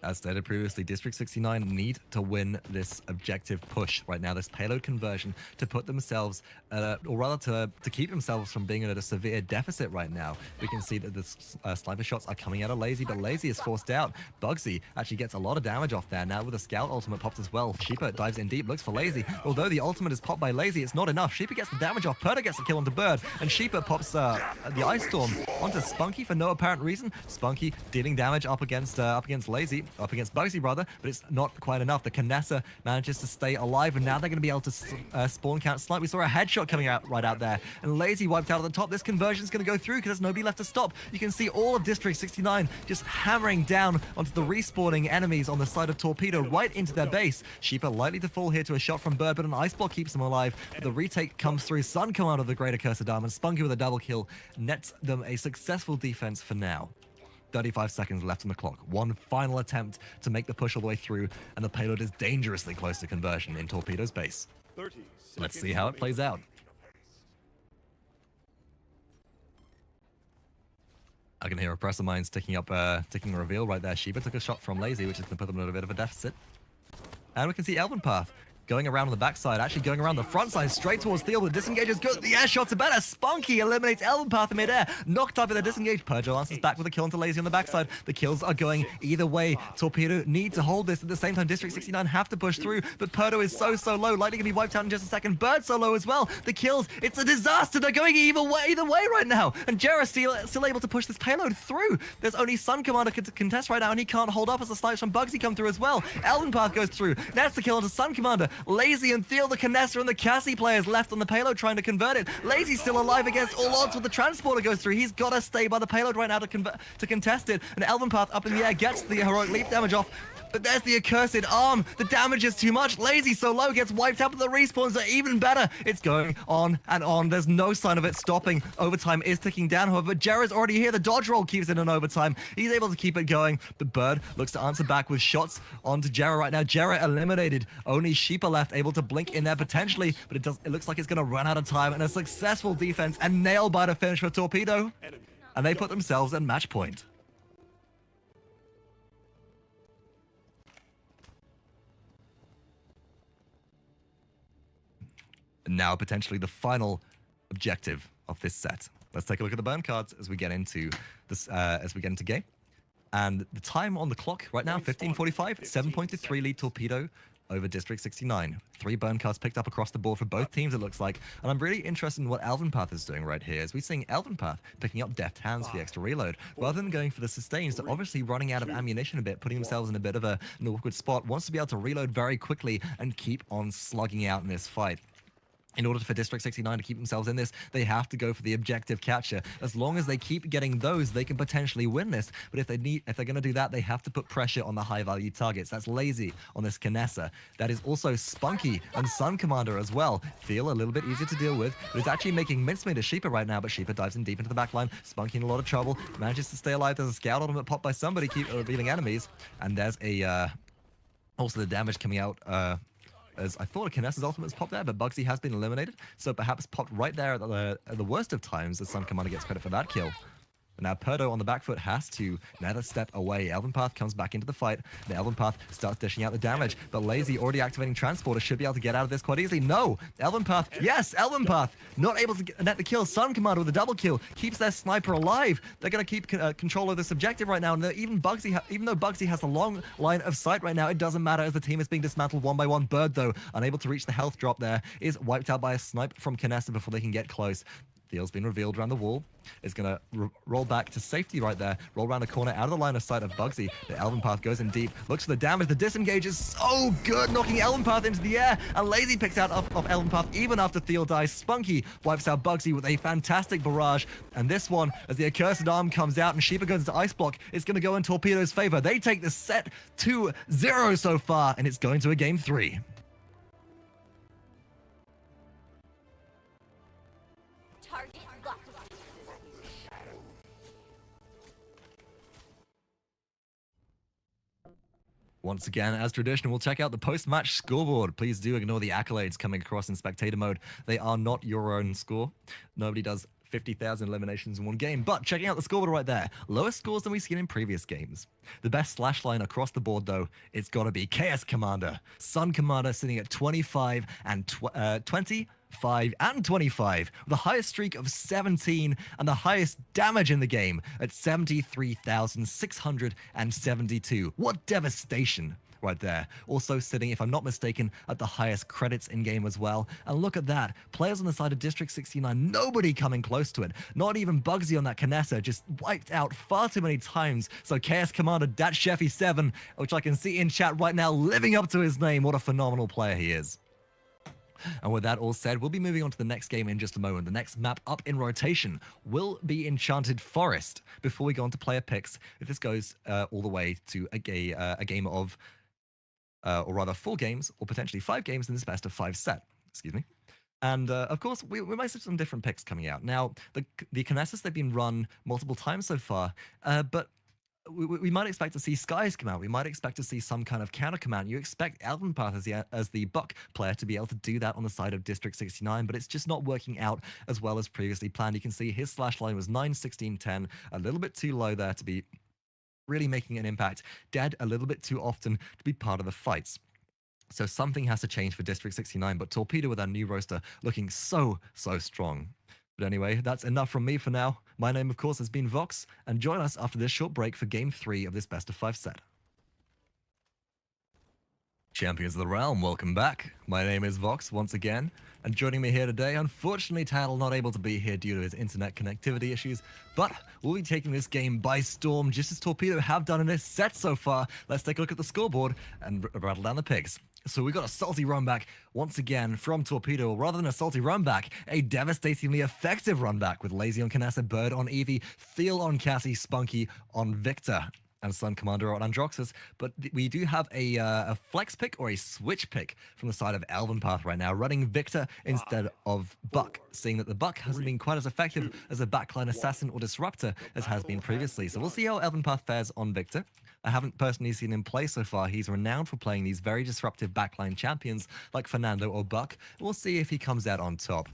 As stated previously, District 69 need to win this objective push right now, this payload conversion, to put themselves, or rather to keep themselves from being at a severe deficit right now. We can see that the sniper shots are coming out of Laizy, but Laizy is forced out. Bugzy actually gets a lot of damage off there. Now with a scout ultimate popped as well. Shipa dives in deep, looks for Laizy. Although the ultimate is popped by Laizy, it's not enough. Shipa gets the damage off. PERDO gets the kill onto Bird, and Shipa pops the Ice Storm onto spunkki for no apparent reason. spunkki dealing damage up against Laizy. up against bugzy rather, but it's not quite enough. The Kinessa manages to stay alive, and now they're going to be able to spawn count snipe. We saw a headshot coming out right out there, and Laizy wiped out at the top. This conversion is going to go through because there's nobody left to stop. You can see all of District 69 just hammering down onto the respawning enemies on the side of Torpedo right into their base. Shipa likely to fall here to a shot from Bird, but an ice block keeps them alive. But the retake comes through. SunCommander of the Greater Cursed Diamond, spunkki with a double kill, nets them a successful defense for now. 35 seconds left on the clock. One final attempt to make the push all the way through, and the payload is dangerously close to conversion in Torpedo's base. 30 Let's seconds see how it plays out. I can hear Oppressor Minds ticking a reveal right there. Shipa took a shot from Laizy, which is going to put them in a bit of a deficit. And we can see eLvenpath going around on the backside, actually going around the front side, straight towards Thiel. The disengage is good. The air shots are better. spunkki eliminates eLvenpath in midair. Knocked up with a disengage. PERDO answers back with a kill into Laizy on the backside. The kills are going either way. Torpedo need to hold this. At the same time, District 69 have to push through, but PERDO is so low. Likely going to be wiped out in just a second. Bird so low as well. The kills, it's a disaster. They're going either way right now. And gerrah still able to push this payload through. There's only SunCommander to contest right now, and he can't hold up as the snipes from bugzy come through as well. eLvenpath goes through. That's the kill into SunCommander. Laizy and Thiel, the Kinessa and the Cassie players left on the payload trying to convert it. Laizy's still alive against all odds with the transporter goes through. He's got to stay by the payload right now to contest it. And eLvenpath up in the air gets the heroic leap damage off. But there's the accursed arm. The damage is too much. Laizy so low, gets wiped out, but the respawns are even better. It's going on and on. There's no sign of it stopping. Overtime is ticking down, however, but gerrah's already here. The dodge roll keeps it in overtime. He's able to keep it going. The Bird looks to answer back with shots onto gerrah right now. gerrah eliminated. Only Shipa left, able to blink in there potentially, but it looks like it's going to run out of time. And a successful defense and nail-biter finish for Torpedo. And they put themselves at match point. Now potentially the final objective of this set. Let's take a look at the burn cards as we get into this game. And the time on the clock right now, 15:45, 7.3 lead Torpedo over District 69. 3 burn cards picked up across the board for both teams, it looks like. And I'm really interested in what eLvenpath is doing right here, as we're seeing eLvenpath picking up deft hands for the extra reload. Rather than going for the sustains, they're obviously running out of ammunition a bit, putting themselves in a bit of an awkward spot. Wants to be able to reload very quickly and keep on slugging out in this fight. In order for District 69 to keep themselves in this, they have to go for the objective capture. As long as they keep getting those, they can potentially win this. But if they're going to do that, they have to put pressure on the high-value targets. That's Laizy on this Kinessa. That is also spunkki and SunCommander as well. Thiel a little bit easier to deal with, but it's actually making mincemeat of Shipa right now. But Shipa dives in deep into the back line. spunkki in a lot of trouble. Manages to stay alive. There's a scout ultimate popped by somebody, keep revealing enemies. And there's a also the damage coming out. As I thought a Kinessa's ultimate was popped there, but bugzy has been eliminated, so perhaps popped right there at the worst of times, as SunCommander gets credit for that kill. But now PERDO on the back foot has to another step away. eLvenpath comes back into the fight. The eLvenpath starts dishing out the damage, but Laizy already activating transporter should be able to get out of this quite easily. No! eLvenpath, yes, eLvenpath not able to net the kill. SunCommander with a double kill keeps their sniper alive. They're going to keep control of this objective right now, and even though bugzy has a long line of sight right now, it doesn't matter as the team is being dismantled one by one. Bird, though, unable to reach the health drop there, is wiped out by a snipe from Kinessa before they can get close. Thiel's been revealed around the wall. Is going to roll back to safety right there. Roll around the corner out of the line of sight of bugzy. The eLvenpath goes in deep. Looks for the damage. The disengage is so good, knocking eLvenpath into the air. And Laizy picks out of eLvenpath even after Thiel dies. spunkki wipes out bugzy with a fantastic barrage. And this one, as the accursed arm comes out and Shipa goes into ice block, is going to go in Torpedo's favor. They take the set 2-0 so far, and it's going to a game 3. Once again, as tradition, we'll check out the post-match scoreboard. Please do ignore the accolades coming across in spectator mode. They are not your own score. Nobody does 50,000 eliminations in one game, but checking out the scoreboard right there, lowest scores than we've seen in previous games. The best slash line across the board, though, it's got to be KS Commander. SunCommander sitting at 25 and 25 and 25, with the highest streak of 17 and the highest damage in the game at 73,672. What devastation. right there. Also sitting, if I'm not mistaken, at the highest credits in-game as well. And look at that. Players on the side of District 69, nobody coming close to it. Not even Bugzy on that Knessa, just wiped out far too many times. So KS Commander DatChefy7, which I can see in chat right now, living up to his name. What a phenomenal player he is. And with that all said, we'll be moving on to the next game in just a moment. The next map up in rotation will be Enchanted Forest. Before we go on to player picks, if this goes all the way to a game of, or rather 4 games, or potentially 5 games in this best of 5 set. Excuse me. And of course, we might have some different picks coming out. Now, the Knessas, they've been run multiple times so far, but we might expect to see Skies come out. We might expect to see some kind of counter come out. You expect eLvenpath as the Buck player to be able to do that on the side of District 69, but it's just not working out as well as previously planned. You can see his slash line was 9, 16, 10, a little bit too low there to be really making an impact. Dead a little bit too often to be part of the fights. So something has to change for District 69, but Torpedo with our new roster looking so strong. But anyway, that's enough from me for now. My name, of course, has been Vox, and join us after this short break for Game 3 of this best of 5 set. Champions of the Realm, welcome back. My name is Vox once again, and joining me here today, unfortunately, Thiel not able to be here due to his internet connectivity issues, but we'll be taking this game by storm, just as Torpedo have done in this set so far. Let's take a look at the scoreboard and rattle down the picks. So we got a salty run back once again from Torpedo, or rather than a salty run back, a devastatingly effective run back with Laizy on Knessa, Bird on Eevee, Thiel on Cassie, spunkki on Victor, and SunCommander on Androxus. But we do have a flex pick or a switch pick from the side of eLvenpath right now, running Victor instead of Buck, seeing that the Buck hasn't been quite as effective as a backline assassin or disruptor as has been previously. So we'll see how eLvenpath fares on Victor. I haven't personally seen him play so far. He's renowned for playing these very disruptive backline champions like Fernando or Buck. We'll see if he comes out on top.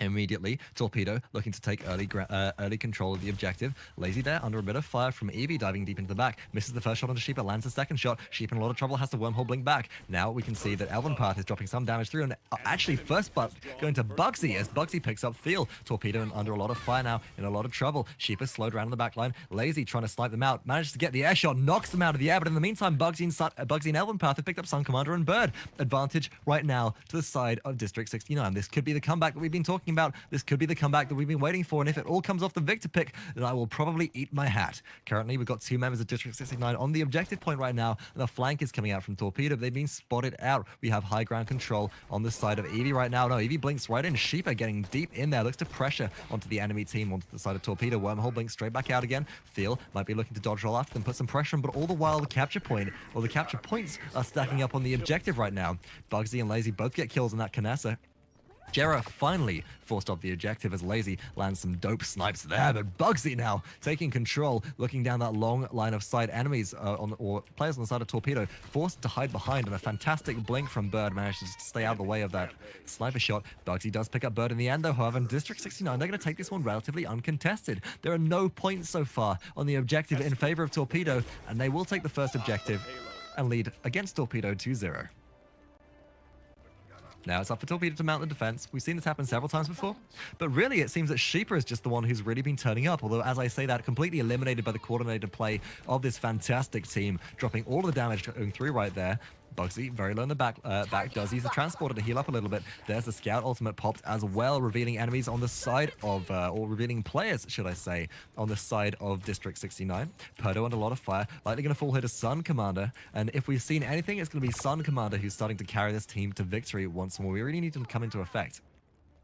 Immediately, Torpedo looking to take early control of the objective. Laizy there under a bit of fire from Eevee, diving deep into the back. Misses the first shot onto Shipa, lands the second shot. Shipa in a lot of trouble, has to wormhole blink back. Now we can see that eLvenpath is dropping some damage through, and actually first but going to Bugzy as Bugzy picks up Thiel. Torpedo under a lot of fire now, in a lot of trouble. Shipa slowed around in the back line. Laizy trying to snipe them out, manages to get the air shot, knocks them out of the air, but in the meantime, Bugzy and eLvenpath have picked up SunCommander and Bird. Advantage right now to the side of District 69. This could be the comeback that we've been talking about. This could be the comeback that we've been waiting for, and if it all comes off the Victor pick, then I will probably eat my hat. Currently, we've got 2 members of District 69 on the objective point right now, and the flank is coming out from Torpedo. They've been spotted out. We have high ground control on the side of Eevee right now. No, Eevee blinks right in. Shipa getting deep in there, looks to pressure onto the enemy team, onto the side of Torpedo. Wormhole blinks straight back out again. Thiel might be looking to dodge roll after them, put some pressure on, but all the while the capture point, or the capture points, are stacking up on the objective right now. Bugzy and Laizy both get kills in that Knessa. Gerrah finally forced off the objective as Laizy lands some dope snipes there, but Bugzy now taking control, looking down that long line of sight. Enemies or players on the side of Torpedo forced to hide behind, and a fantastic blink from Bird manages to stay out of the way of that sniper shot. Bugzy does pick up Bird in the end though, however, in District 69 they're going to take this one relatively uncontested. There are no points so far on the objective in favor of Torpedo, and they will take the first objective and lead against Torpedo 2-0. Now it's up for Torpedo to mount the defense. We've seen this happen several times before, but really it seems that Shipa is just the one who's really been turning up, although as I say that, completely eliminated by the coordinated play of this fantastic team, dropping all of the damage going through right there. Bugzy very low in the back, does use the transporter to heal up a little bit. There's the scout ultimate popped as well, revealing enemies on the side of, or revealing players, should I say, on the side of District 69. PERDO under a lot of fire, likely going to fall here to SunCommander, and if we've seen anything, it's going to be SunCommander who's starting to carry this team to victory once more. We really need him to come into effect.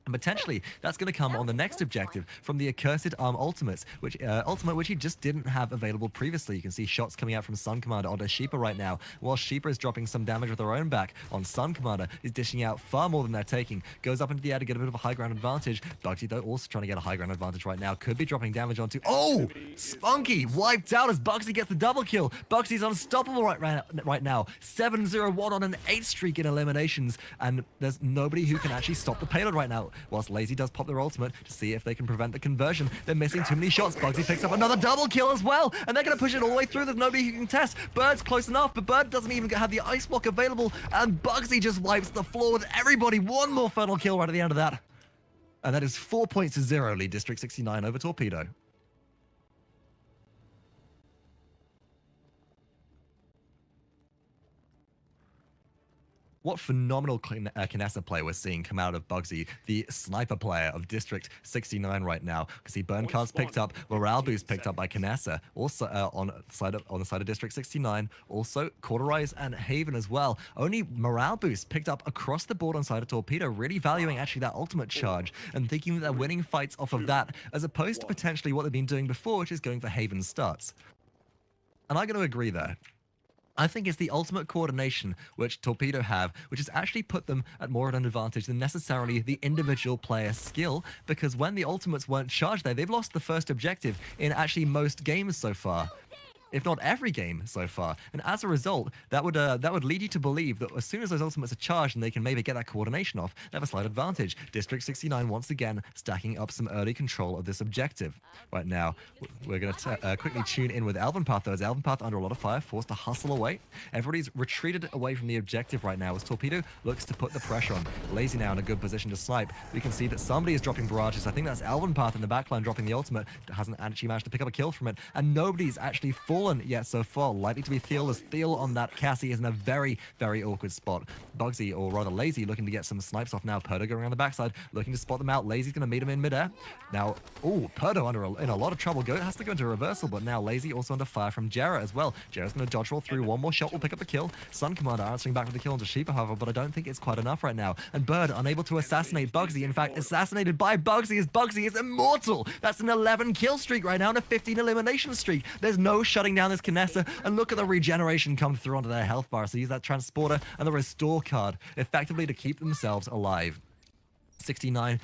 And potentially, that's going to come on the next objective from the Accursed Arm ultimate, which he just didn't have available previously. You can see shots coming out from SunCommander onto Shipa right now, while Shipa is dropping some damage with her own back on SunCommander, is dishing out far more than they're taking, goes up into the air to get a bit of a high ground advantage. Bugzy, though, also trying to get a high ground advantage right now, could be dropping damage onto... Oh! spunkki wiped out as Bugzy gets the double kill. Bugzy's unstoppable right now. 7-0-1 on an 8 streak in eliminations, and there's nobody who can actually stop the payload right now. Whilst Laizy does pop their ultimate to see if they can prevent the conversion. They're missing too many shots. Bugzy picks up another double kill as well, and they're going to push it all the way through. There's nobody who can test. Bird's close enough, but Bird doesn't even have the ice block available, and Bugzy just wipes the floor with everybody. One more final kill right at the end of that. And that is 4 points to 0, lead District 69 over Torpedo. What phenomenal Kinessa play we're seeing come out of bugzy, the sniper player of District 69 right now. Because he burn cards picked up, morale boost picked up by Kinessa, also on the side of District 69. Also Cauterize and Haven as well. Only morale boost picked up across the board on side of Torpedo, really valuing actually that ultimate charge and thinking that they're winning fights off of that, as opposed to potentially what they've been doing before, which is going for Haven starts. And I'm going to agree there. I think it's the ultimate coordination which Torpedo have, which has actually put them at more of an advantage than necessarily the individual player skill, because when the ultimates weren't charged there, they've lost the first objective in actually most games so far, if not every game so far. And as a result, that would lead you to believe that as soon as those ultimates are charged and they can maybe get that coordination off, they have a slight advantage. District 69 once again stacking up some early control of this objective. Right now, we're going to quickly tune in with eLvenpath, though, as eLvenpath under a lot of fire, forced to hustle away. Everybody's retreated away from the objective right now as Torpedo looks to put the pressure on. Laizy now in a good position to snipe. We can see that somebody is dropping barrages. I think that's eLvenpath in the backline dropping the ultimate. Hasn't actually managed to pick up a kill from it, and nobody's actually fallen yet so far. Likely to be Thiel, as Thiel on that Cassie is in a very, very awkward spot. Bugzy, or rather Laizy, looking to get some snipes off now. PERDO going around the backside, looking to spot them out. Laizy's going to meet him in midair. Now, PERDO in a lot of trouble. Has to go into reversal, but now Laizy also under fire from gerrah as well. gerrah's going to dodge roll through. One more shot will pick up the kill. SunCommander answering back with the kill onto Shipa, however, but I don't think it's quite enough right now. And Bird unable to assassinate bugzy. In fact, assassinated by bugzy, as bugzy is immortal. That's an 11 kill streak right now and a 15 elimination streak. There's no shutting down this Kinessa, and look at the regeneration come through onto their health bar. So use that transporter and the restore card effectively to keep themselves alive. 69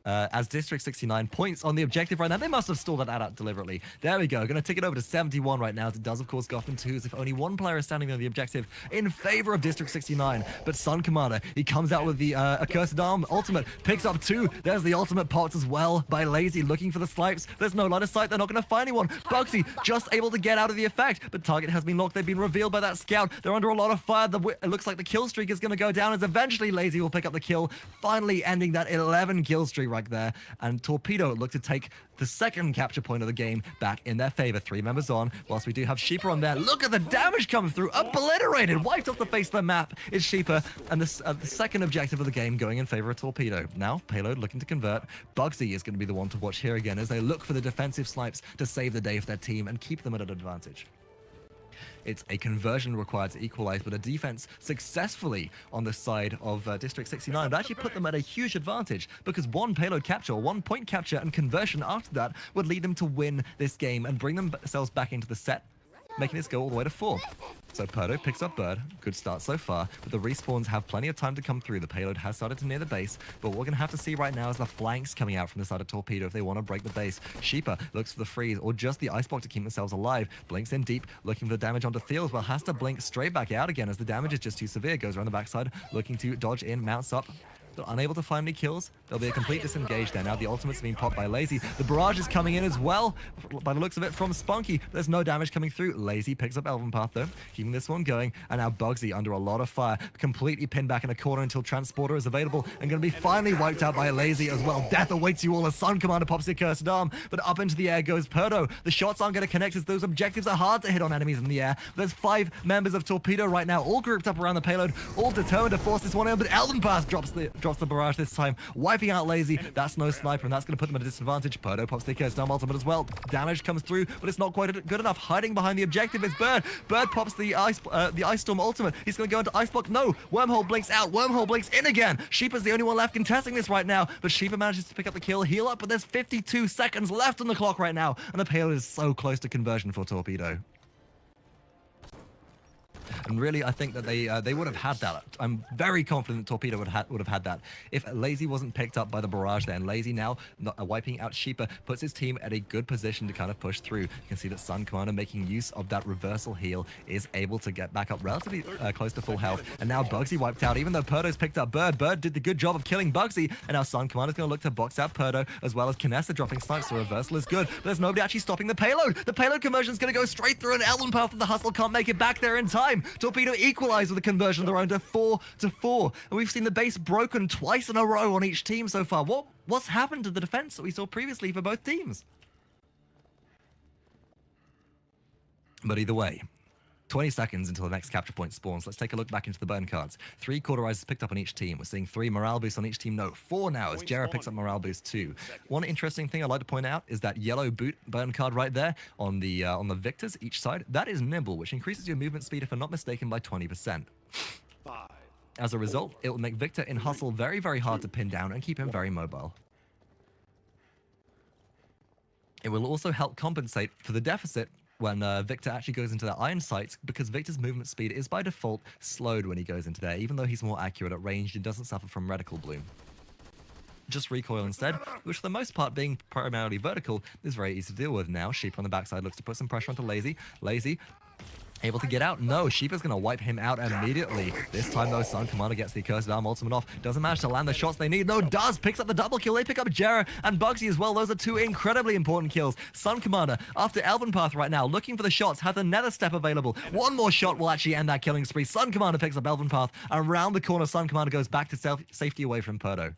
as District 69 points on the objective right now. They must have stalled that out deliberately. There we go. Going to take it over to 71 right now, as it does, of course, Gotham 2s if only one player is standing on the objective in favor of District 69. But SunCommander, he comes out with the Accursed Arm ultimate, picks up 2. There's the ultimate popped as well by Laizy, looking for the snipes. There's no line of sight. They're not going to find anyone. Bugzy just able to get out of the effect, but target has been locked. They've been revealed by that scout. They're under a lot of fire. It looks like the kill streak is going to go down, as eventually Laizy will pick up the kill, finally ending that 11 kill streak right there. And Torpedo look to take the second capture point of the game back in their favor. 3 members on, whilst we do have Shipa on there. Look at the damage coming through. Obliterated, wiped off the face of the map is Shipa, and the second objective of the game going in favor of Torpedo. Now, Payload looking to convert. Bugzy is going to be the one to watch here again, as they look for the defensive snipes to save the day for their team and keep them at an advantage. It's a conversion required to equalize, but a defense successfully on the side of District 69 would actually put them at a huge advantage, because one payload capture, 1 point capture, and conversion after that would lead them to win this game and bring themselves back into the set, making this go all the way to 4. So PERDO picks up Bird. Good start so far, but the respawns have plenty of time to come through. The payload has started to near the base, but what we're going to have to see right now is the flanks coming out from the side of Torpedo if they want to break the base. Shipa looks for the freeze or just the icebox to keep themselves alive. Blinks in deep, looking for the damage onto Thiel, but has to blink straight back out again as the damage is just too severe. Goes around the backside, looking to dodge in, mounts up. But unable to find any kills. There'll be a complete disengage there. Now the ultimate's being popped by Laizy. The barrage is coming in as well, by the looks of it, from spunkki. There's no damage coming through. Laizy picks up eLvenpath though, keeping this one going. And now Bugzy under a lot of fire, completely pinned back in a corner until Transporter is available, and going to be finally wiped out by Laizy as well. Death awaits you all as SunCommander pops the Accursed Arm, but up into the air goes PERDO. The shots aren't going to connect, as those objectives are hard to hit on enemies in the air. There's 5 members of Torpedo right now, all grouped up around the payload, all determined to force this one in, but eLvenpath drops the barrage this time, wiping out Laizy. That's no sniper, and that's going to put them at a disadvantage. PERDO pops the Accursed Arm ultimate as well. Damage comes through, but it's not quite good enough. Hiding behind the objective is Bird. Bird pops the Ice Storm ultimate. He's going to go into Ice Block. No! Wormhole blinks out. Wormhole blinks in again. Shipa's the only one left contesting this right now, but Shipa manages to pick up the kill, heal up, but there's 52 seconds left on the clock right now, and the payload is so close to conversion for Torpedo. And really, I think that they would have had that. I'm very confident that Torpedo would have had that if Laizy wasn't picked up by the barrage there. And Laizy now, wiping out Shipa, puts his team at a good position to kind of push through. You can see that SunCommander, making use of that reversal heal, is able to get back up relatively close to full health. And now Bugzy wiped out, even though PERDO's picked up Bird. Bird did the good job of killing Bugzy, and now SunCommander's going to look to box out PERDO, as well as Kinessa dropping snipes. So reversal is good, but there's nobody actually stopping the payload. The payload conversion's going to go straight through, and eLvenpath of the hustle can't make it back there in time. Torpedo equalized with a conversion of their own to 4-4, and we've seen the base broken twice in a row on each team so far. What's happened to the defense that we saw previously for both teams? But either way, 20 seconds until the next capture point spawns. Let's take a look back into the burn cards. 3 cauterizers picked up on each team. We're seeing 3 morale boosts on each team. No, 4 now as Gerrah picks up morale boost 2. One interesting thing I'd like to point out is that yellow boot burn card right there on the victors each side. That is nimble, which increases your movement speed, if I'm not mistaken, by 20%. 5. As a result, it will make Victor in hustle very, very hard to pin down and keep him very mobile. It will also help compensate for the deficit when Victor actually goes into their iron sights, because Victor's movement speed is by default slowed when he goes into there, even though he's more accurate at range and doesn't suffer from reticle bloom. Just recoil instead, which for the most part being primarily vertical is very easy to deal with now. Shipa on the backside looks to put some pressure onto Laizy. Laizy able to get out? No, Shipa's going to wipe him out immediately. This time, though, SunCommander gets the Accursed Arm ultimate off. Doesn't manage to land the shots they need. No, does. Picks up the double kill. They pick up Gerrah and bugzy as well. Those are 2 incredibly important kills. SunCommander, after eLvenpath right now, looking for the shots, has another step available. One more shot will actually end that killing spree. SunCommander picks up eLvenpath. Around the corner, SunCommander goes back to safety away from PERDO.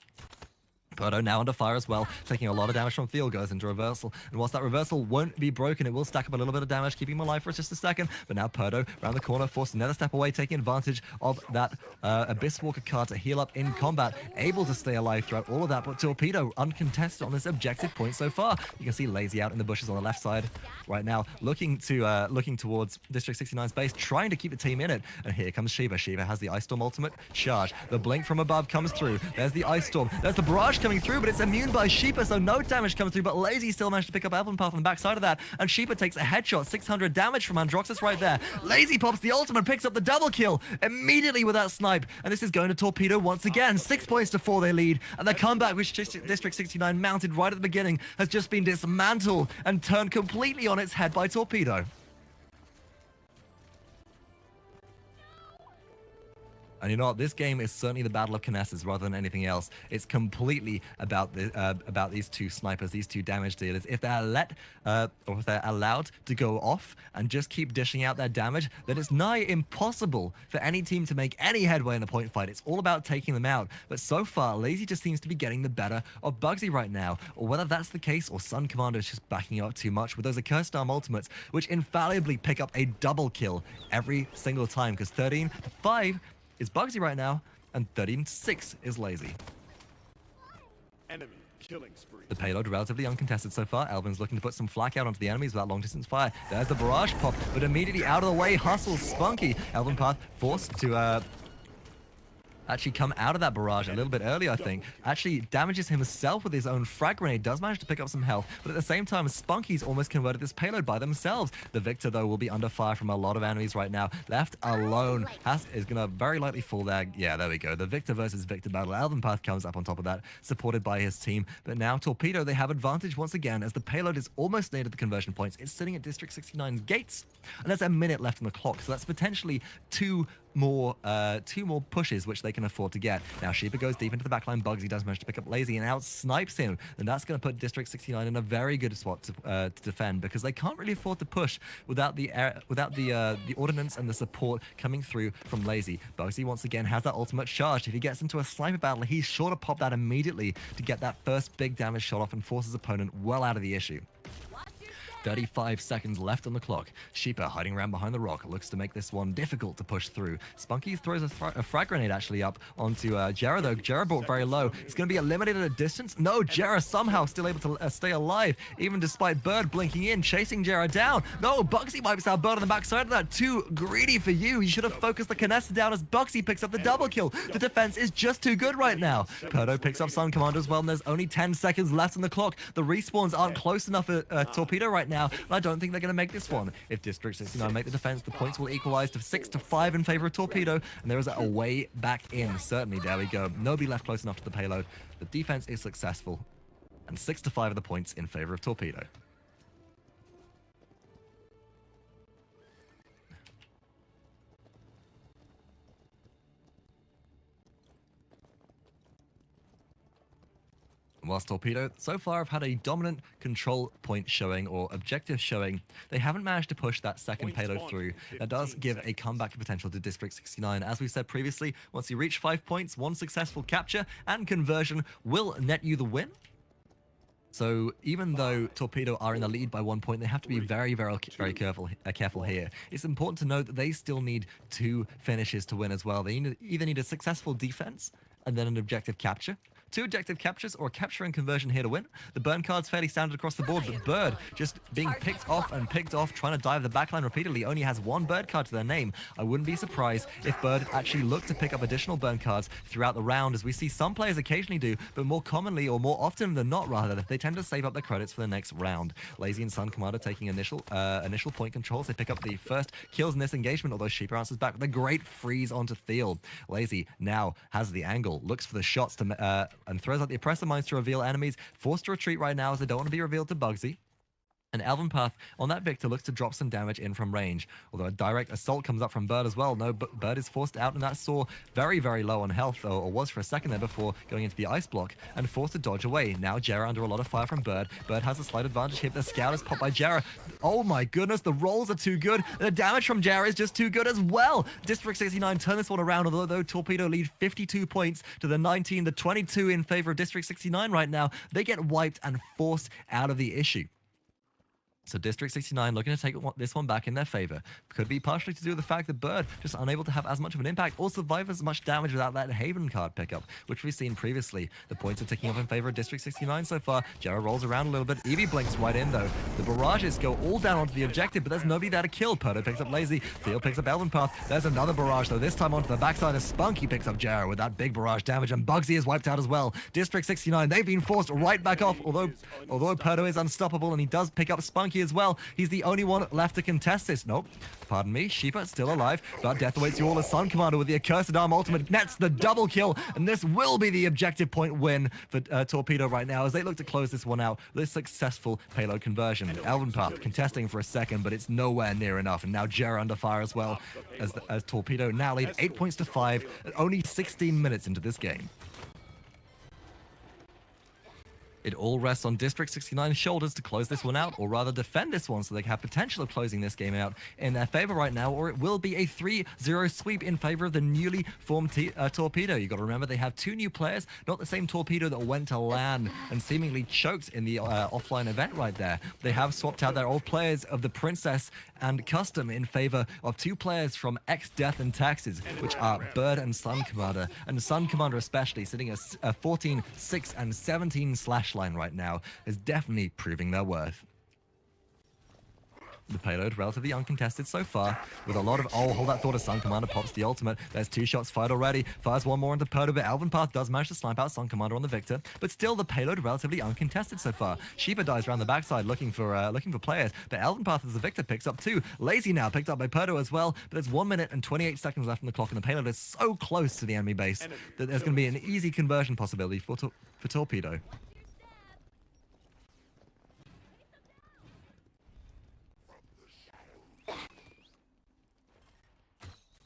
PERDO now under fire as well, taking a lot of damage from Thiel, goes into reversal. And whilst that reversal won't be broken, it will stack up a little bit of damage, keeping him alive for just a second. But now PERDO, around the corner, forced another step away, taking advantage of that Abyss Walker card to heal up in combat. Able to stay alive throughout all of that, but Torpedo uncontested on this objective point so far. You can see Laizy out in the bushes on the left side right now, looking towards District 69's base, trying to keep the team in it. And here comes Shipa. Shipa has the Ice Storm ultimate charge. The blink from above comes through. There's the Ice Storm. There's the barrage coming through, but it's immune by Shipa, so no damage comes through. But Laizy still managed to pick up eLvenpath on the backside of that, and Shipa takes a headshot, 600 damage from Androxus right there. Laizy pops the ultimate, picks up the double kill immediately with that snipe, and this is going to Torpedo once again. 6 points to 4 they lead, and the comeback which District 69 mounted right at the beginning has just been dismantled and turned completely on its head by Torpedo. And you know what? This game is certainly the battle of Kinesis rather than anything else. It's completely about these 2 snipers, these 2 damage dealers. If they're or if they're allowed to go off and just keep dishing out their damage, then it's nigh impossible for any team to make any headway in the point fight. It's all about taking them out. But so far, Laizy just seems to be getting the better of bugzy right now. Or whether that's the case, or SunCommander is just backing up too much with those Accursed Arm ultimates, which infallibly pick up a double kill every single time, because 13-5 is bugzy right now, and 13-6 is Laizy. Enemy killing spree. The payload relatively uncontested so far. eLven's looking to put some flak out onto the enemies without long distance fire. There's the barrage pop, but immediately out of the way hustles spunkki. eLvenpath forced to actually come out of that barrage a little bit early, I think. Actually damages himself with his own frag grenade, does manage to pick up some health, but at the same time, spunkki's almost converted this payload by themselves. The Victor, though, will be under fire from a lot of enemies right now. Left alone, is going to very likely fall there. Yeah, there we go. The Victor versus Victor battle. eLvenpath comes up on top of that, supported by his team. But now Torpedo, they have advantage once again, as the payload is almost near to the conversion points. It's sitting at District 69's gates, and there's a minute left on the clock, so that's potentially two more pushes which they can afford to get. Now Shipa goes deep into the backline. Bugzy does manage to pick up Laizy and out snipes him, and that's going to put District 69 in a very good spot to defend, because they can't really afford to push without the ordnance and the support coming through from Laizy. Bugzy once again has that ultimate charged. If he gets into a sniper battle, he's sure to pop that immediately to get that first big damage shot off and force his opponent well out of the issue. 35 seconds left on the clock. Shipa, hiding around behind the rock, looks to make this one difficult to push through. Spunkki throws a frag grenade actually up onto Gerrah, though. Gerrah brought very low. It's going to be eliminated at a distance. No, Gerrah somehow still able to stay alive, even despite Bird blinking in, chasing Gerrah down. No, Bugzy wipes out Bird on the backside of that. Too greedy for you. You should have focused the Canessa down as Bugzy picks up the double kill. The defense is just too good right now. PERDO picks up SunCommander as well, and there's only 10 seconds left on the clock. The respawns aren't close enough for Torpedo right now, and I don't think they're going to make this one. If District 69 make the defense, the points will equalize to 6-5 in favor of Torpedo, and there is a way back in. Certainly, there we go. Nobody left close enough to the payload. The defense is successful, and 6-5 of the points in favor of Torpedo. Whilst Torpedo so far have had a dominant control point showing or objective showing, they haven't managed to push that second payload through. That does give a comeback potential to District 69. As we said previously, once you reach 5 points, one successful capture and conversion will net you the win. So even though Torpedo are in the lead by 1 point, they have to be very, very careful here. It's important to note that they still need 2 finishes to win as well. They either need a successful defense and then an objective capture. 2 objective captures or a capture and conversion here to win. The burn card's fairly standard across the board, but Bird just being picked off, trying to dive the backline repeatedly, only has 1 bird card to their name. I wouldn't be surprised if Bird actually looked to pick up additional burn cards throughout the round, as we see some players occasionally do, but more commonly, or more often than not rather, they tend to save up their credits for the next round. Laizy and SunCommander taking initial point controls. They pick up the first kills in this engagement, although Shipa answers back with a great freeze onto Thiel. Laizy now has the angle, looks for the shots to and throws out the oppressor mines to reveal enemies. Forced to retreat right now as they don't want to be revealed to Bugzy. And eLvenpath on that Victor looks to drop some damage in from range. Although a direct assault comes up from Bird as well. No, but Bird is forced out, and that saw very, very low on health, or was for a second there before going into the ice block, and forced to dodge away. Now Gerrah under a lot of fire from Bird. Bird has a slight advantage here. The scout is popped by Gerrah. Oh my goodness, the rolls are too good. The damage from Gerrah is just too good as well. District 69 turn this one around, although Torpedo lead 52 points to the 19, the 22 in favor of District 69 right now. They get wiped and forced out of the issue. So District 69 looking to take this one back in their favor. Could be partially to do with the fact that Bird just unable to have as much of an impact or survive as much damage without that Haven card pickup, which we've seen previously. The points are ticking up in favor of District 69 so far. Gerrah rolls around a little bit. Eevee blinks right in though. The barrages go all down onto the objective, but there's nobody there to kill. PERDO picks up Laizy. Thiel picks up eLvenpath. There's another barrage though, this time onto the backside of spunkki picks up Gerrah with that big barrage damage, and bugzy is wiped out as well. District 69, they've been forced right back off, although PERDO is unstoppable and he does pick up spunkki as well. He's the only one left to contest this. Nope. Pardon me. Shipa still alive, but death awaits you all as SunCommander with the accursed arm ultimate nets the double kill, and this will be the objective point win for Torpedo right now as they look to close this one out with a successful payload conversion. eLvenpath contesting for a second, but it's nowhere near enough, and now Gerrah under fire as well as Torpedo now lead 8 points to 5 at only 16 minutes into this game. It all rests on District 69's shoulders to close this one out, or rather defend this one so they have potential of closing this game out in their favor right now, or it will be a 3-0 sweep in favor of the newly formed Torpedo. You got to remember they have 2 new players, not the same Torpedo that went to LAN and seemingly choked in the offline event right there. They have swapped out their old players of the Princess and Custom in favor of 2 players from X Death and Taxes, which are Bird and SunCommander. And SunCommander especially sitting a 14, 6, and 17 slash line right now is definitely proving their worth. The payload relatively uncontested so far, with a lot of hold that thought as SunCommander pops the ultimate. There's 2 shots fired already. Fires one more into PERDO, but eLvenpath does manage to snipe out SunCommander on the Victor. But still, the payload relatively uncontested so far. Shipa dies around the backside looking for players, but eLvenpath as the Victor picks up 2. Laizy now picked up by PERDO as well, but there's 1 minute and 28 seconds left on the clock, and the payload is so close to the enemy base that there's going to be an easy conversion possibility for Torpedo.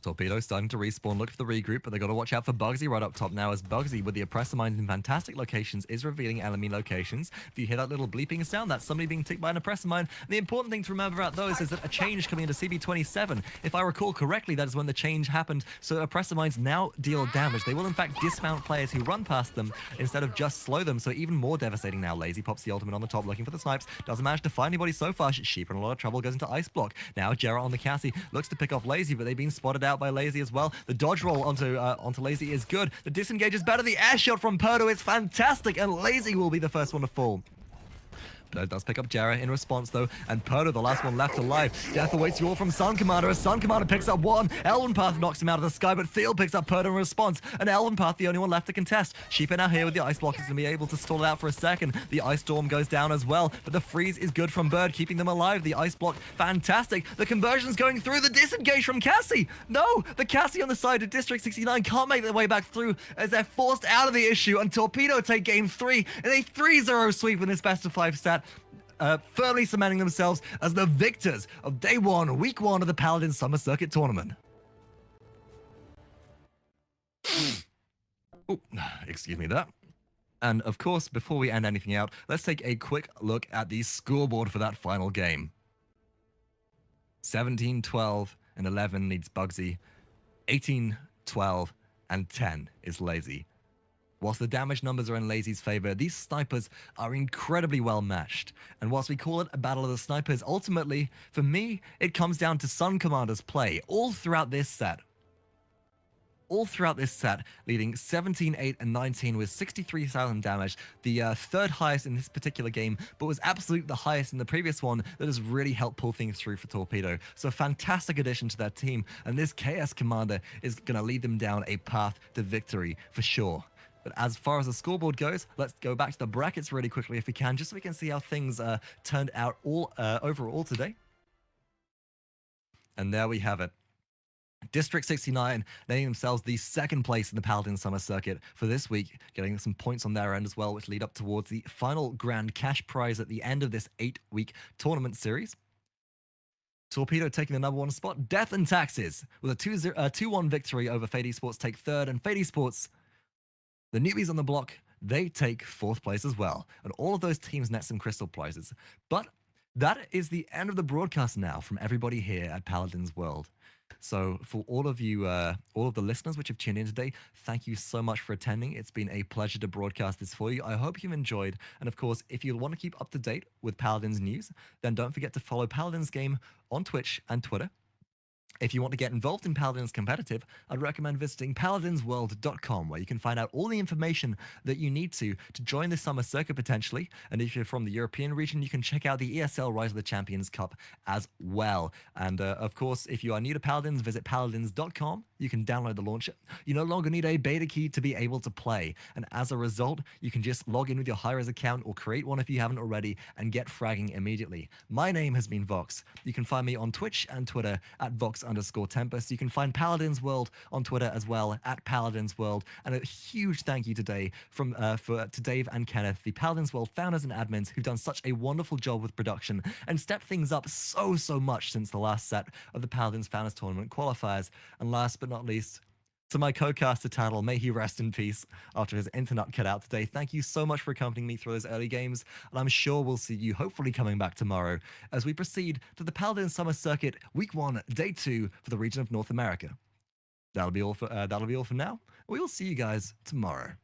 Torpedo starting to respawn, look for the regroup, but they got to watch out for bugzy right up top now, as bugzy with the oppressor mines in fantastic locations is revealing enemy locations. If you hear that little bleeping sound, that's somebody being ticked by an oppressor mine. And the important thing to remember about those is that a change coming into CB27, if I recall correctly, that is when the change happened. So oppressor mines now deal damage. They will in fact dismount players who run past them instead of just slow them, so even more devastating now. Laizy pops the ultimate on the top looking for the snipes, doesn't manage to find anybody so far. Shipa in a lot of trouble, goes into ice block. Now Gerrah on the Cassie looks to pick off Laizy, but they've been spotted out by Laizy as well. The dodge roll onto Laizy is good. The disengage is better. The air shot from PERDO is fantastic, and Laizy will be the first one to fall. PERDO does pick up gerrah in response though, and PERDO, the last one left alive. Death awaits you all from SunCommander as SunCommander picks up 1. eLvenpath knocks him out of the sky, but Thiel picks up PERDO in response, and eLvenpath the only one left to contest. Shipa now here with the ice block is going to be able to stall it out for a second. The ice storm goes down as well, but the freeze is good from Bird, keeping them alive. The ice block, fantastic. The conversion's going through. The disengage from Cassie. No, the Cassie on the side of District 69 can't make their way back through as they're forced out of the issue, and Torpedo take game 3 in a 3-0 sweep in this best of 5 stat. Firmly cementing themselves as the victors of Day 1, Week 1 of the Paladins Summer Circuit Tournament. Ooh, excuse me there. And of course, before we end anything out, let's take a quick look at the scoreboard for that final game. 17, 12, and 11 leads Bugzy. 18, 12, and 10 is Laizy. Whilst the damage numbers are in Laizy's favor, these snipers are incredibly well matched. And whilst we call it a battle of the snipers, ultimately, for me, it comes down to SunCommander's play all throughout this set. All throughout this set, leading 17, 8, and 19 with 63,000 damage, the third highest in this particular game, but was absolutely the highest in the previous one that has really helped pull things through for Torpedo. So a fantastic addition to that team, and this KS Commander is going to lead them down a path to victory for sure. But as far as the scoreboard goes, let's go back to the brackets really quickly if we can, just so we can see how things turned out overall today. And there we have it. District 69 naming themselves the second place in the Paladins Summer Circuit for this week, getting some points on their end as well, which lead up towards the final grand cash prize at the end of this 8-week tournament series. Torpedo taking the #1 spot, Death and Taxes, with a 2-1 victory over Fade Esports take third, and Fade Esports, the newbies on the block, they take fourth place as well. And all of those teams net some crystal prizes. But that is the end of the broadcast now from everybody here at Paladins World. So for all of you, all of the listeners which have tuned in today, thank you so much for attending. It's been a pleasure to broadcast this for you. I hope you've enjoyed. And of course, if you want to keep up to date with Paladins news, then don't forget to follow Paladins Game on Twitch and Twitter. If you want to get involved in Paladins Competitive, I'd recommend visiting paladinsworld.com, where you can find out all the information that you need to join the summer circuit potentially. And if you're from the European region, you can check out the ESL Rise of the Champions Cup as well. And of course, if you are new to Paladins, visit paladins.com. You can download the launcher. You no longer need a beta key to be able to play. And as a result, you can just log in with your Hi-Rez account or create one if you haven't already and get fragging immediately. My name has been Vox. You can find me on Twitch and Twitter at Vox_Tempest. You can find Paladins World on Twitter as well at Paladins World. And a huge thank you today to Dave and Kenneth, the Paladins World founders and admins, who've done such a wonderful job with production and stepped things up so much since the last set of the Paladins Founders Tournament qualifiers. And last but not least, to my co-caster Tattle, may he rest in peace after his internet cut out today. Thank you so much for accompanying me through those early games, and I'm sure we'll see you hopefully coming back tomorrow as we proceed to the Paladin Summer Circuit Week 1, Day 2 for the region of North America. That'll be all for now. We will see you guys tomorrow.